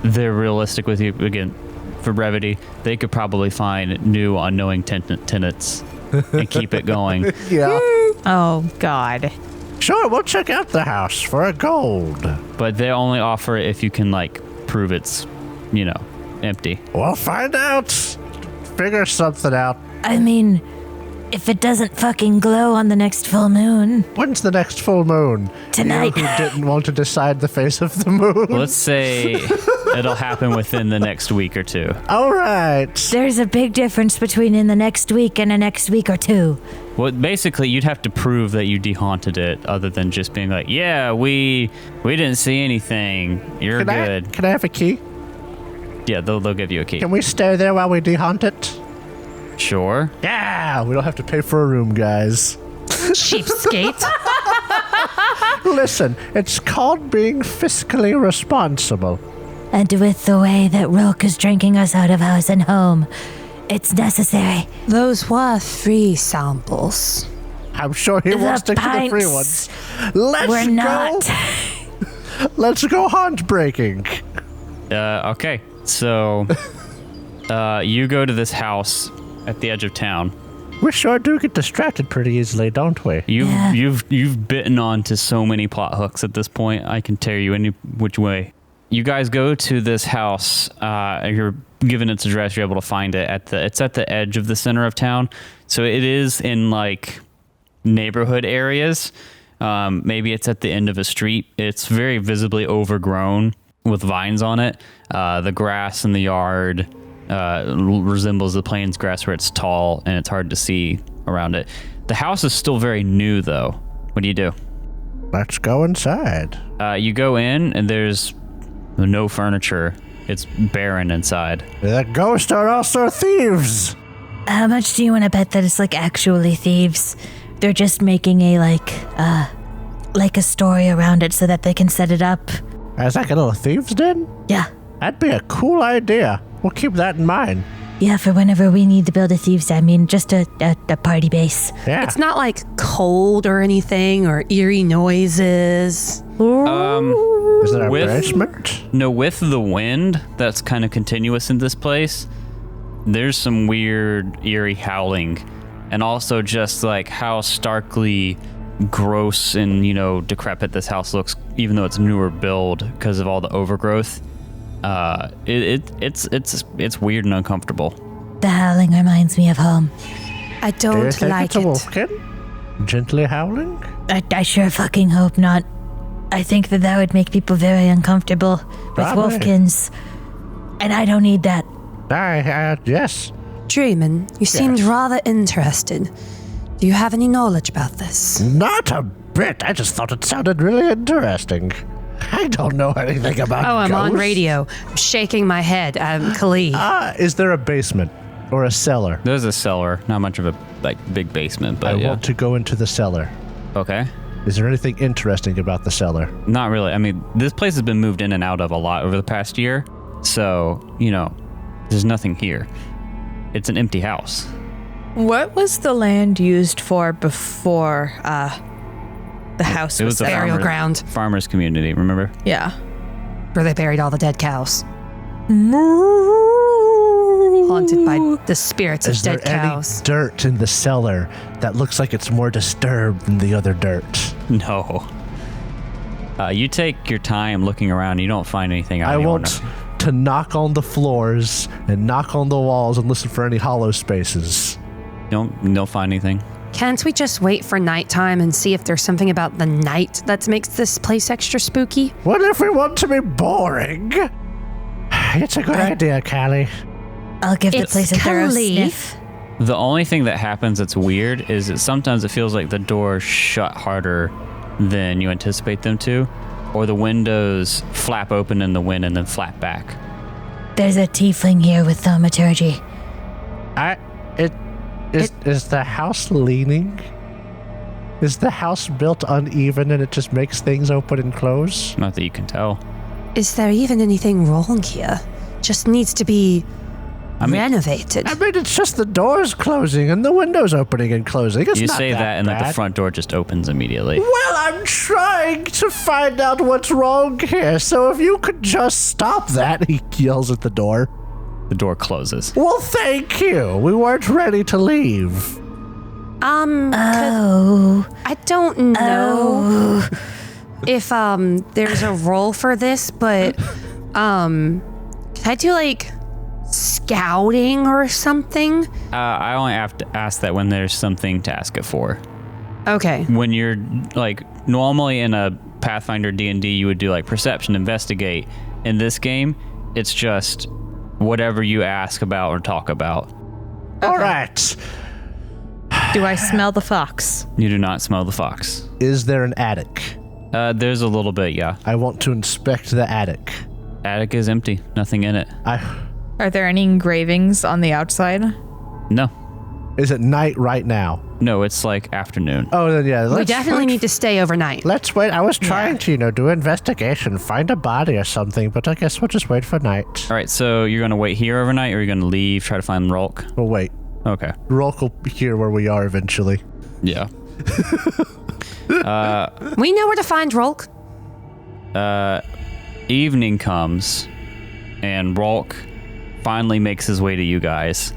Speaker 5: they're realistic with you. Again, for brevity, they could probably find new unknowing tenants and keep it going.
Speaker 2: Yeah.
Speaker 4: Oh, God.
Speaker 2: Sure, we'll check out the house for a gold.
Speaker 5: But they only offer it if you can, like, prove it's, empty.
Speaker 2: We'll find out. Figure something out.
Speaker 6: I mean, if it doesn't fucking glow on the next full moon.
Speaker 2: When's the next full moon?
Speaker 6: Tonight.
Speaker 2: You who didn't want to decide the face of the moon.
Speaker 5: Let's say it'll happen within the next week or two.
Speaker 2: All right.
Speaker 6: There's a big difference between in the next week and a next week or two.
Speaker 5: Well, basically, you'd have to prove that you dehaunted it, other than just being like, "Yeah, we didn't see anything. You're good."
Speaker 2: Can I have a key?
Speaker 5: Yeah, they'll give you a key.
Speaker 2: Can we stay there while we dehaunt it?
Speaker 5: Sure.
Speaker 2: Yeah, we don't have to pay for a room, guys.
Speaker 3: Cheapskate.
Speaker 2: Listen, it's called being fiscally responsible.
Speaker 6: And with the way that Rilk is drinking us out of house and home, it's necessary.
Speaker 3: Those were free samples.
Speaker 2: I'm sure he wants to take the free ones. Let's
Speaker 6: We're
Speaker 2: go.
Speaker 6: not.
Speaker 2: Let's go hunt breaking.
Speaker 5: Okay, so you go to this house at the edge of town.
Speaker 2: We sure do get distracted pretty easily, don't we?
Speaker 5: You've bitten onto so many plot hooks at this point. I can tear you any which way. You guys go to this house. You're given its address. You're able to find it it's at the edge of the center of town. So it is in like neighborhood areas. Maybe it's at the end of a street. It's very visibly overgrown with vines on it. The grass in the yard resembles the plains grass where it's tall and it's hard to see around it. The house is still very new though. What do you do?
Speaker 2: Let's go inside.
Speaker 5: You go in and there's no furniture. It's barren inside.
Speaker 2: The ghosts are also thieves.
Speaker 6: How much do you want to bet that it's like actually thieves? They're just making a like a story around it so that they can set it up.
Speaker 2: As like a little thieves den?
Speaker 6: Yeah.
Speaker 2: That'd be a cool idea. We'll keep that in mind.
Speaker 6: Yeah, for whenever we need to build a thieves, I mean, just a party base.
Speaker 2: Yeah.
Speaker 3: It's not like cold or anything or eerie noises.
Speaker 2: Is it our
Speaker 5: with-
Speaker 2: basement?
Speaker 5: No, with the wind that's kind of continuous in this place, there's some weird, eerie howling. And also just like how starkly gross and, decrepit this house looks, even though it's newer build because of all the overgrowth. It's weird and uncomfortable.
Speaker 6: The howling reminds me of home.
Speaker 3: I
Speaker 2: Do you
Speaker 3: don't
Speaker 2: think
Speaker 3: like
Speaker 2: it's a
Speaker 3: it.
Speaker 2: wolfkin? Gently howling?
Speaker 6: I sure fucking hope not. I think that would make people very uncomfortable with
Speaker 2: Probably.
Speaker 6: wolfkins. And I don't need that.
Speaker 2: Yes.
Speaker 3: Dreamin, you seemed rather interested. Do you have any knowledge about this?
Speaker 2: Not a bit. I just thought it sounded really interesting. I don't know anything about
Speaker 3: Oh, I'm on
Speaker 2: ghosts.
Speaker 3: radio. I'm shaking my head. Khalid.
Speaker 2: Is there a basement or a cellar?
Speaker 5: There's a cellar, not much of a big basement, but
Speaker 2: I
Speaker 5: yeah.
Speaker 2: want to go into the cellar.
Speaker 5: Okay.
Speaker 2: Is there anything interesting about the cellar?
Speaker 5: Not really. I mean, this place has been moved in and out of a lot over the past year. So, there's nothing here. It's an empty house.
Speaker 4: What was the land used for before the house
Speaker 5: It
Speaker 4: was
Speaker 5: was a
Speaker 4: set up?
Speaker 3: Burial ground
Speaker 5: farmer's community, remember?
Speaker 4: Yeah.
Speaker 3: where they buried all the dead cows. Haunted by the spirits of
Speaker 2: Is there
Speaker 3: dead
Speaker 2: any
Speaker 3: cows.
Speaker 2: dirt in the cellar that looks like it's more disturbed than the other dirt?
Speaker 5: No. You take your time looking around. You don't find anything.
Speaker 2: I
Speaker 5: you
Speaker 2: want to knock on the floors and knock on the walls and listen for any hollow spaces.
Speaker 5: Don't find anything.
Speaker 3: Can't we just wait for nighttime and see if there's something about the night that makes this place extra spooky?
Speaker 2: What if we want to be boring? It's a good idea, Callie.
Speaker 6: I'll give the
Speaker 3: It's
Speaker 6: place a thorough
Speaker 3: Khalid.
Speaker 6: sniff.
Speaker 5: The only thing that happens that's weird is that sometimes it feels like the doors shut harder than you anticipate them to, or the windows flap open in the wind and then flap back.
Speaker 6: There's a tiefling here with thaumaturgy.
Speaker 2: Is the house leaning? Is the house built uneven and it just makes things open and close?
Speaker 5: Not that you can tell.
Speaker 3: Is there even anything wrong here? Just needs to be renovated.
Speaker 2: I mean, it's just the doors closing and the windows opening and closing. It's
Speaker 5: You
Speaker 2: not
Speaker 5: say that and like the
Speaker 2: bad.
Speaker 5: front door just opens immediately.
Speaker 2: Well, I'm trying to find out what's wrong here, so if you could just stop that, he yells at the door.
Speaker 5: The door closes.
Speaker 2: Well, thank you. We weren't ready to leave.
Speaker 6: Oh.
Speaker 3: I don't know if there's a role for this, but can I do like scouting or something?
Speaker 5: I only have to ask that when there's something to ask it for.
Speaker 3: Okay.
Speaker 5: When you're like normally in a Pathfinder D&D, you would do like perception, investigate. In this game, it's just whatever you ask about or talk about.
Speaker 2: All right.
Speaker 4: Do I smell the fox?
Speaker 5: You do not smell the fox.
Speaker 2: Is there an attic?
Speaker 5: There's a little bit, yeah.
Speaker 2: I want to inspect the attic.
Speaker 5: Attic is empty. Nothing in it.
Speaker 4: Are there any engravings on the outside?
Speaker 5: No.
Speaker 2: Is it night right now?
Speaker 5: No, it's like afternoon.
Speaker 2: Oh, then yeah.
Speaker 3: We definitely need to stay overnight.
Speaker 2: Let's wait. I was trying to, do investigation, find a body or something, but I guess we'll just wait for night.
Speaker 5: All right, so you're going to wait here overnight, or you're going to leave, try to find Rolk?
Speaker 2: We'll wait.
Speaker 5: Okay.
Speaker 2: Rolk will hear where we are eventually.
Speaker 5: Yeah.
Speaker 3: We know where to find Rolk.
Speaker 5: Evening comes, and Rolk finally makes his way to you guys.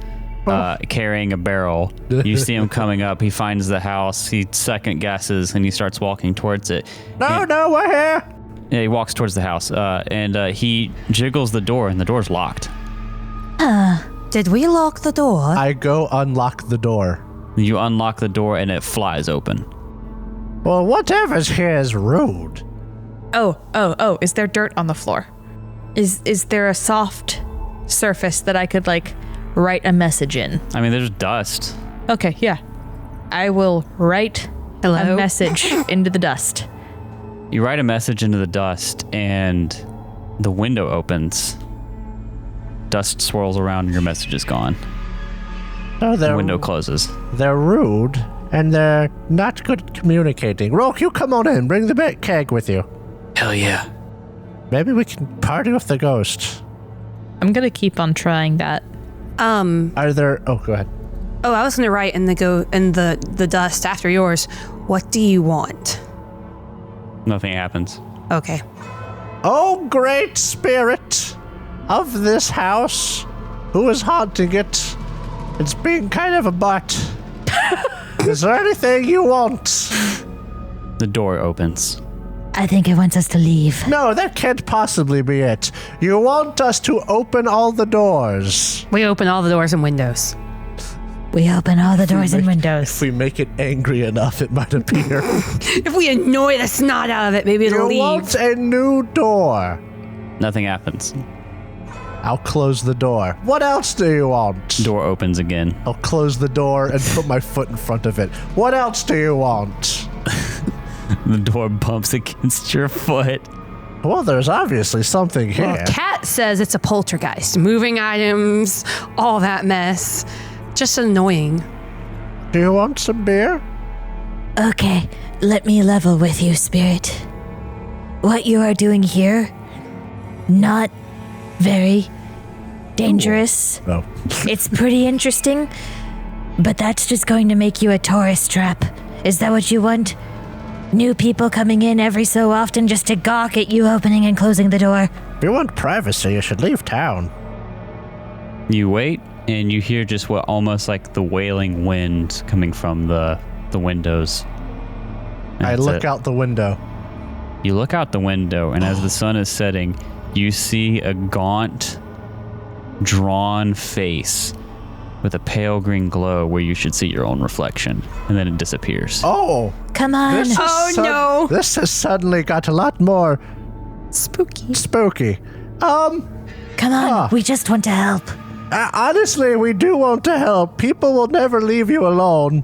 Speaker 5: Carrying a barrel. You see him coming up. He finds the house. He second guesses and he starts walking towards it.
Speaker 2: No, we're here.
Speaker 5: Yeah, he walks towards the house and he jiggles the door and the door's locked.
Speaker 3: Did we lock the door?
Speaker 2: I go unlock the door.
Speaker 5: You unlock the door and it flies open.
Speaker 2: Well, whatever's here is rude.
Speaker 4: Oh, is there dirt on the floor? Is there a soft surface that I could write a message in?
Speaker 5: I mean, there's dust.
Speaker 4: Okay, yeah. I will write
Speaker 3: Hello?
Speaker 4: a message into the dust.
Speaker 5: You write a message into the dust and the window opens. Dust swirls around and your message is gone.
Speaker 2: Oh,
Speaker 5: The window closes.
Speaker 2: They're rude, and they're not good at communicating. Rolk, you come on in. Bring the big keg with you.
Speaker 5: Hell yeah.
Speaker 2: Maybe we can party with the ghost.
Speaker 4: I'm gonna keep on trying that.
Speaker 2: Are there... Oh, go ahead.
Speaker 3: Oh, I was gonna write in the dust after yours. What do you want?
Speaker 5: Nothing happens.
Speaker 3: Okay.
Speaker 2: Oh, great spirit of this house, who is haunting it. It's being kind of a butt. Is there anything you want?
Speaker 5: The door opens.
Speaker 6: I think it wants us to leave.
Speaker 2: No, that can't possibly be it. You want us to open all the doors.
Speaker 3: We open all the doors and windows.
Speaker 6: We open all the doors and windows.
Speaker 2: If we make it angry enough, it might appear.
Speaker 3: If we annoy the snot out of it, maybe it'll
Speaker 2: You
Speaker 3: leave.
Speaker 2: want a new door.
Speaker 5: Nothing happens.
Speaker 2: I'll close the door. What else do you want?
Speaker 5: Door opens again.
Speaker 2: I'll close the door and put my foot in front of it. What else do you want?
Speaker 5: The door bumps against your foot.
Speaker 2: Well, there's obviously something here.
Speaker 3: Well, Kat says it's a poltergeist. Moving items, all that mess. Just annoying.
Speaker 2: Do you want some beer?
Speaker 6: Okay, let me level with you, Spirit. What you are doing here, not very dangerous.
Speaker 2: No.
Speaker 6: It's pretty interesting, but that's just going to make you a tourist trap. Is that what you want? New people coming in every so often just to gawk at you opening and closing the door.
Speaker 2: If you want privacy, you should leave town.
Speaker 5: You wait, and you hear just what almost like the wailing wind coming from the windows. And
Speaker 2: I
Speaker 5: that's
Speaker 2: look
Speaker 5: it.
Speaker 2: out the window.
Speaker 5: You look out the window, and as the sun is setting, you see a gaunt, drawn face with a pale green glow where you should see your own reflection, and then it disappears.
Speaker 2: Oh!
Speaker 6: Come on.
Speaker 2: This has
Speaker 3: no.
Speaker 2: This has suddenly got a lot more
Speaker 3: Spooky.
Speaker 2: spooky.
Speaker 6: Come on, we just want to help.
Speaker 2: Honestly, we do want to help. People will never leave you alone.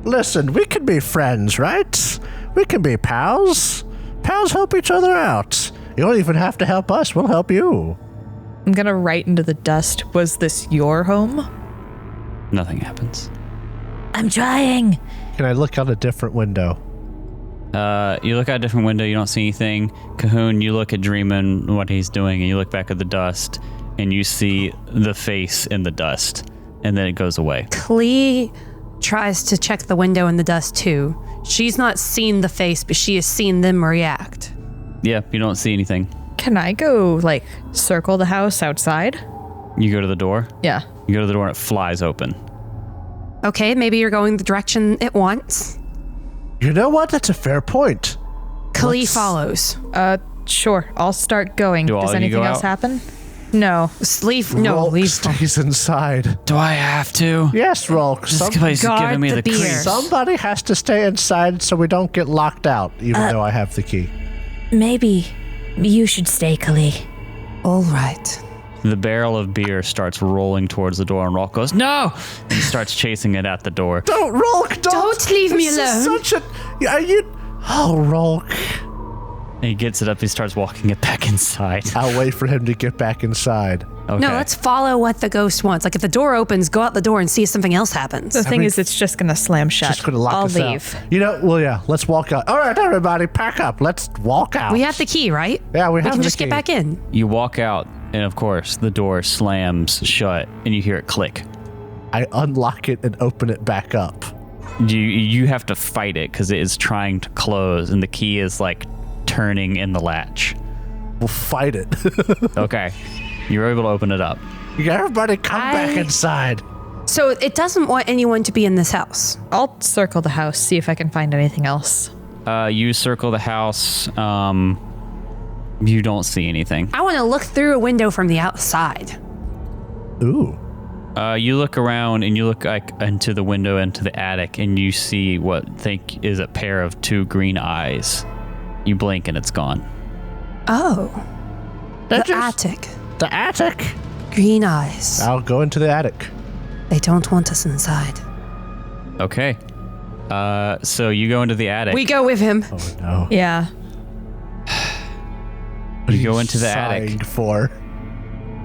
Speaker 2: Listen, we can be friends, right? We can be pals. Pals help each other out. You don't even have to help us. We'll help you.
Speaker 4: I'm gonna write into the dust. Was this your home?
Speaker 5: Nothing happens.
Speaker 6: I'm trying.
Speaker 2: Can I look out a different window?
Speaker 5: You look out a different window, you don't see anything. Cahoon, you look at Dreamin', what he's doing, and you look back at the dust, and you see the face in the dust, and then it goes away.
Speaker 3: Klee tries to check the window in the dust too. She's not seen the face, but she has seen them react.
Speaker 5: Yeah, you don't see anything.
Speaker 4: Can I go, circle the house outside?
Speaker 5: You go to the door.
Speaker 4: Yeah.
Speaker 5: You go to the door, and it flies open.
Speaker 3: Okay, maybe you're going the direction it wants.
Speaker 2: You know what? That's a fair point.
Speaker 3: Klee follows.
Speaker 4: Sure. I'll start going.
Speaker 5: Do all
Speaker 4: Does
Speaker 5: of you
Speaker 4: anything
Speaker 5: go
Speaker 4: else
Speaker 5: out?
Speaker 4: happen? No.
Speaker 3: Leave.
Speaker 2: Rolk stays inside.
Speaker 5: Do I have to?
Speaker 2: Yes, Rolk.
Speaker 5: This place is
Speaker 3: guard
Speaker 5: giving me
Speaker 3: the
Speaker 5: the
Speaker 3: beer.
Speaker 5: creeps.
Speaker 2: Somebody has to stay inside so we don't get locked out, even though I have the key.
Speaker 6: Maybe you should stay, Kali.
Speaker 3: All right.
Speaker 5: The barrel of beer starts rolling towards the door, and Rolk goes, "No!" And he starts chasing it at the door.
Speaker 2: Don't, Rolk,
Speaker 3: Don't leave me
Speaker 2: This is
Speaker 3: alone.
Speaker 2: Such a... Are you... Oh, Rolk.
Speaker 5: And he gets it up, he starts walking it back inside.
Speaker 2: I'll wait for him to get back inside.
Speaker 5: Okay.
Speaker 3: No, let's follow what the ghost wants. Like if the door opens, go out the door and see if something else happens.
Speaker 4: The thing is, it's just going to slam shut.
Speaker 2: Just gonna lock
Speaker 4: I'll
Speaker 2: us
Speaker 4: leave.
Speaker 2: out. You know, well, yeah, let's walk out. All right, everybody, pack up. Let's walk out.
Speaker 3: We have the key, right?
Speaker 2: Yeah, we
Speaker 3: We
Speaker 2: have
Speaker 3: can
Speaker 2: the
Speaker 3: just
Speaker 2: key.
Speaker 3: get back in.
Speaker 5: You walk out, and of course, the door slams shut, and you hear it click.
Speaker 2: I unlock it and open it back up.
Speaker 5: You have to fight it because it is trying to close, and the key is like turning in the latch.
Speaker 2: We'll fight it.
Speaker 5: Okay, you're able to open it up.
Speaker 2: Everybody come back inside.
Speaker 3: So it doesn't want anyone to be in this house.
Speaker 4: I'll circle the house, see if I can find anything else.
Speaker 5: You circle the house. You don't see anything.
Speaker 3: I want to look through a window from the outside.
Speaker 2: Ooh.
Speaker 5: You look around and you look like into the window into the attic, and you see what think is a pair of 2 green eyes. You blink and it's gone.
Speaker 3: Oh.
Speaker 2: That
Speaker 3: The
Speaker 2: just-
Speaker 3: attic.
Speaker 2: The attic.
Speaker 3: Green eyes.
Speaker 2: I'll go into the attic.
Speaker 3: They don't want us inside.
Speaker 5: Okay. So you go into the attic.
Speaker 3: We go with him.
Speaker 2: Oh no.
Speaker 4: Yeah.
Speaker 5: You go into the
Speaker 2: Sighing
Speaker 5: attic.
Speaker 2: for.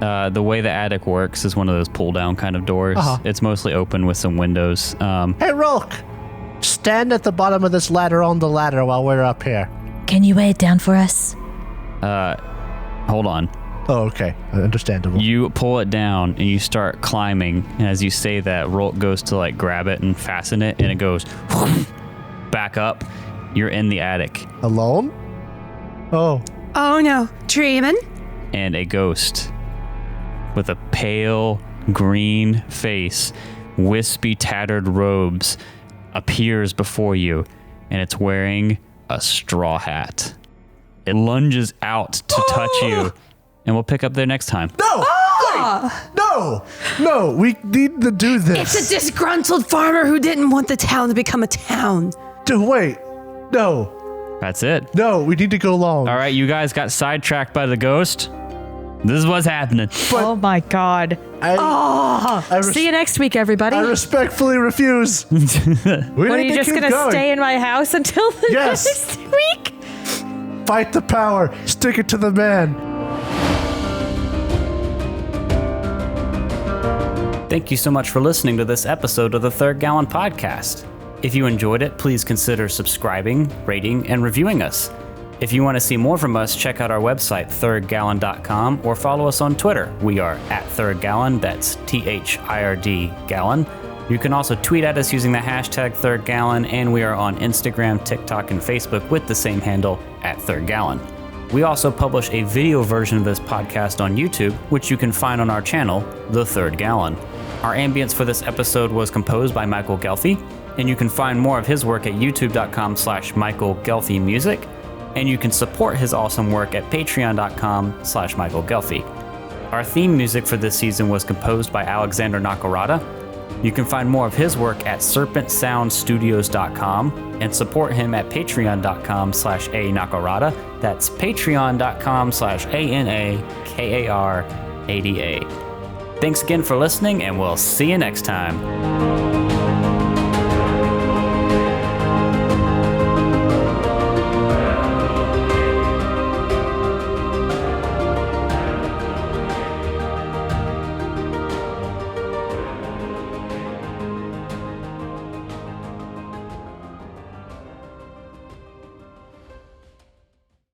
Speaker 5: The way the attic works is one of those pull-down kind of doors.
Speaker 2: Uh-huh.
Speaker 5: It's mostly open with some windows.
Speaker 2: Hey, Rolk. Stand at the bottom of this ladder on the ladder while we're up here.
Speaker 6: Can you weigh it down for us?
Speaker 5: Hold on.
Speaker 2: Oh, okay. Understandable.
Speaker 5: You pull it down and you start climbing. And as you say that, Rolk goes to like grab it and fasten it, and it goes back up. You're in the attic,
Speaker 2: Alone? Oh.
Speaker 3: Oh no. Dreaming?
Speaker 5: and a ghost with a pale green face, wispy, tattered robes appears before you, and it's wearing a straw hat. It lunges out to touch you, and we'll pick up there next time.
Speaker 2: No! Wait! No! No! We need to do this.
Speaker 3: It's a disgruntled farmer who didn't want the town to become a town.
Speaker 2: Wait. No.
Speaker 5: That's it.
Speaker 2: No, we need to go long.
Speaker 5: All right, you guys got sidetracked by the ghost. This is what's happening.
Speaker 4: Oh my god. See you next week, everybody.
Speaker 2: I respectfully refuse. We
Speaker 4: What, are you just going to stay in my house until the
Speaker 2: Yes.
Speaker 4: next week?
Speaker 2: Fight the power. Stick it to the man.
Speaker 5: Thank you so much for listening to this episode of the Third Gallon Podcast. If you enjoyed it, please consider subscribing, rating, and reviewing us. If you want to see more from us, check out our website, thirdgallon.com, or follow us on Twitter. We are at Third Gallon, that's THIRD Gallon. You can also tweet at us using the hashtag Third Gallon, and we are on Instagram, TikTok, and Facebook with the same handle, at Third Gallon. We also publish a video version of this podcast on YouTube, which you can find on our channel, The Third Gallon. Our ambience for this episode was composed by Michael Ghelfi, and you can find more of his work at youtube.com/Michael Ghelfi Music, and you can support his awesome work at patreon.com/Michael Ghelfi. Our theme music for this season was composed by Alexander Nakarada. You can find more of his work at serpentsoundstudios.com and support him at patreon.com/A-Nakarada. That's patreon.com/ANAKARADA. Thanks again for listening, and we'll see you next time.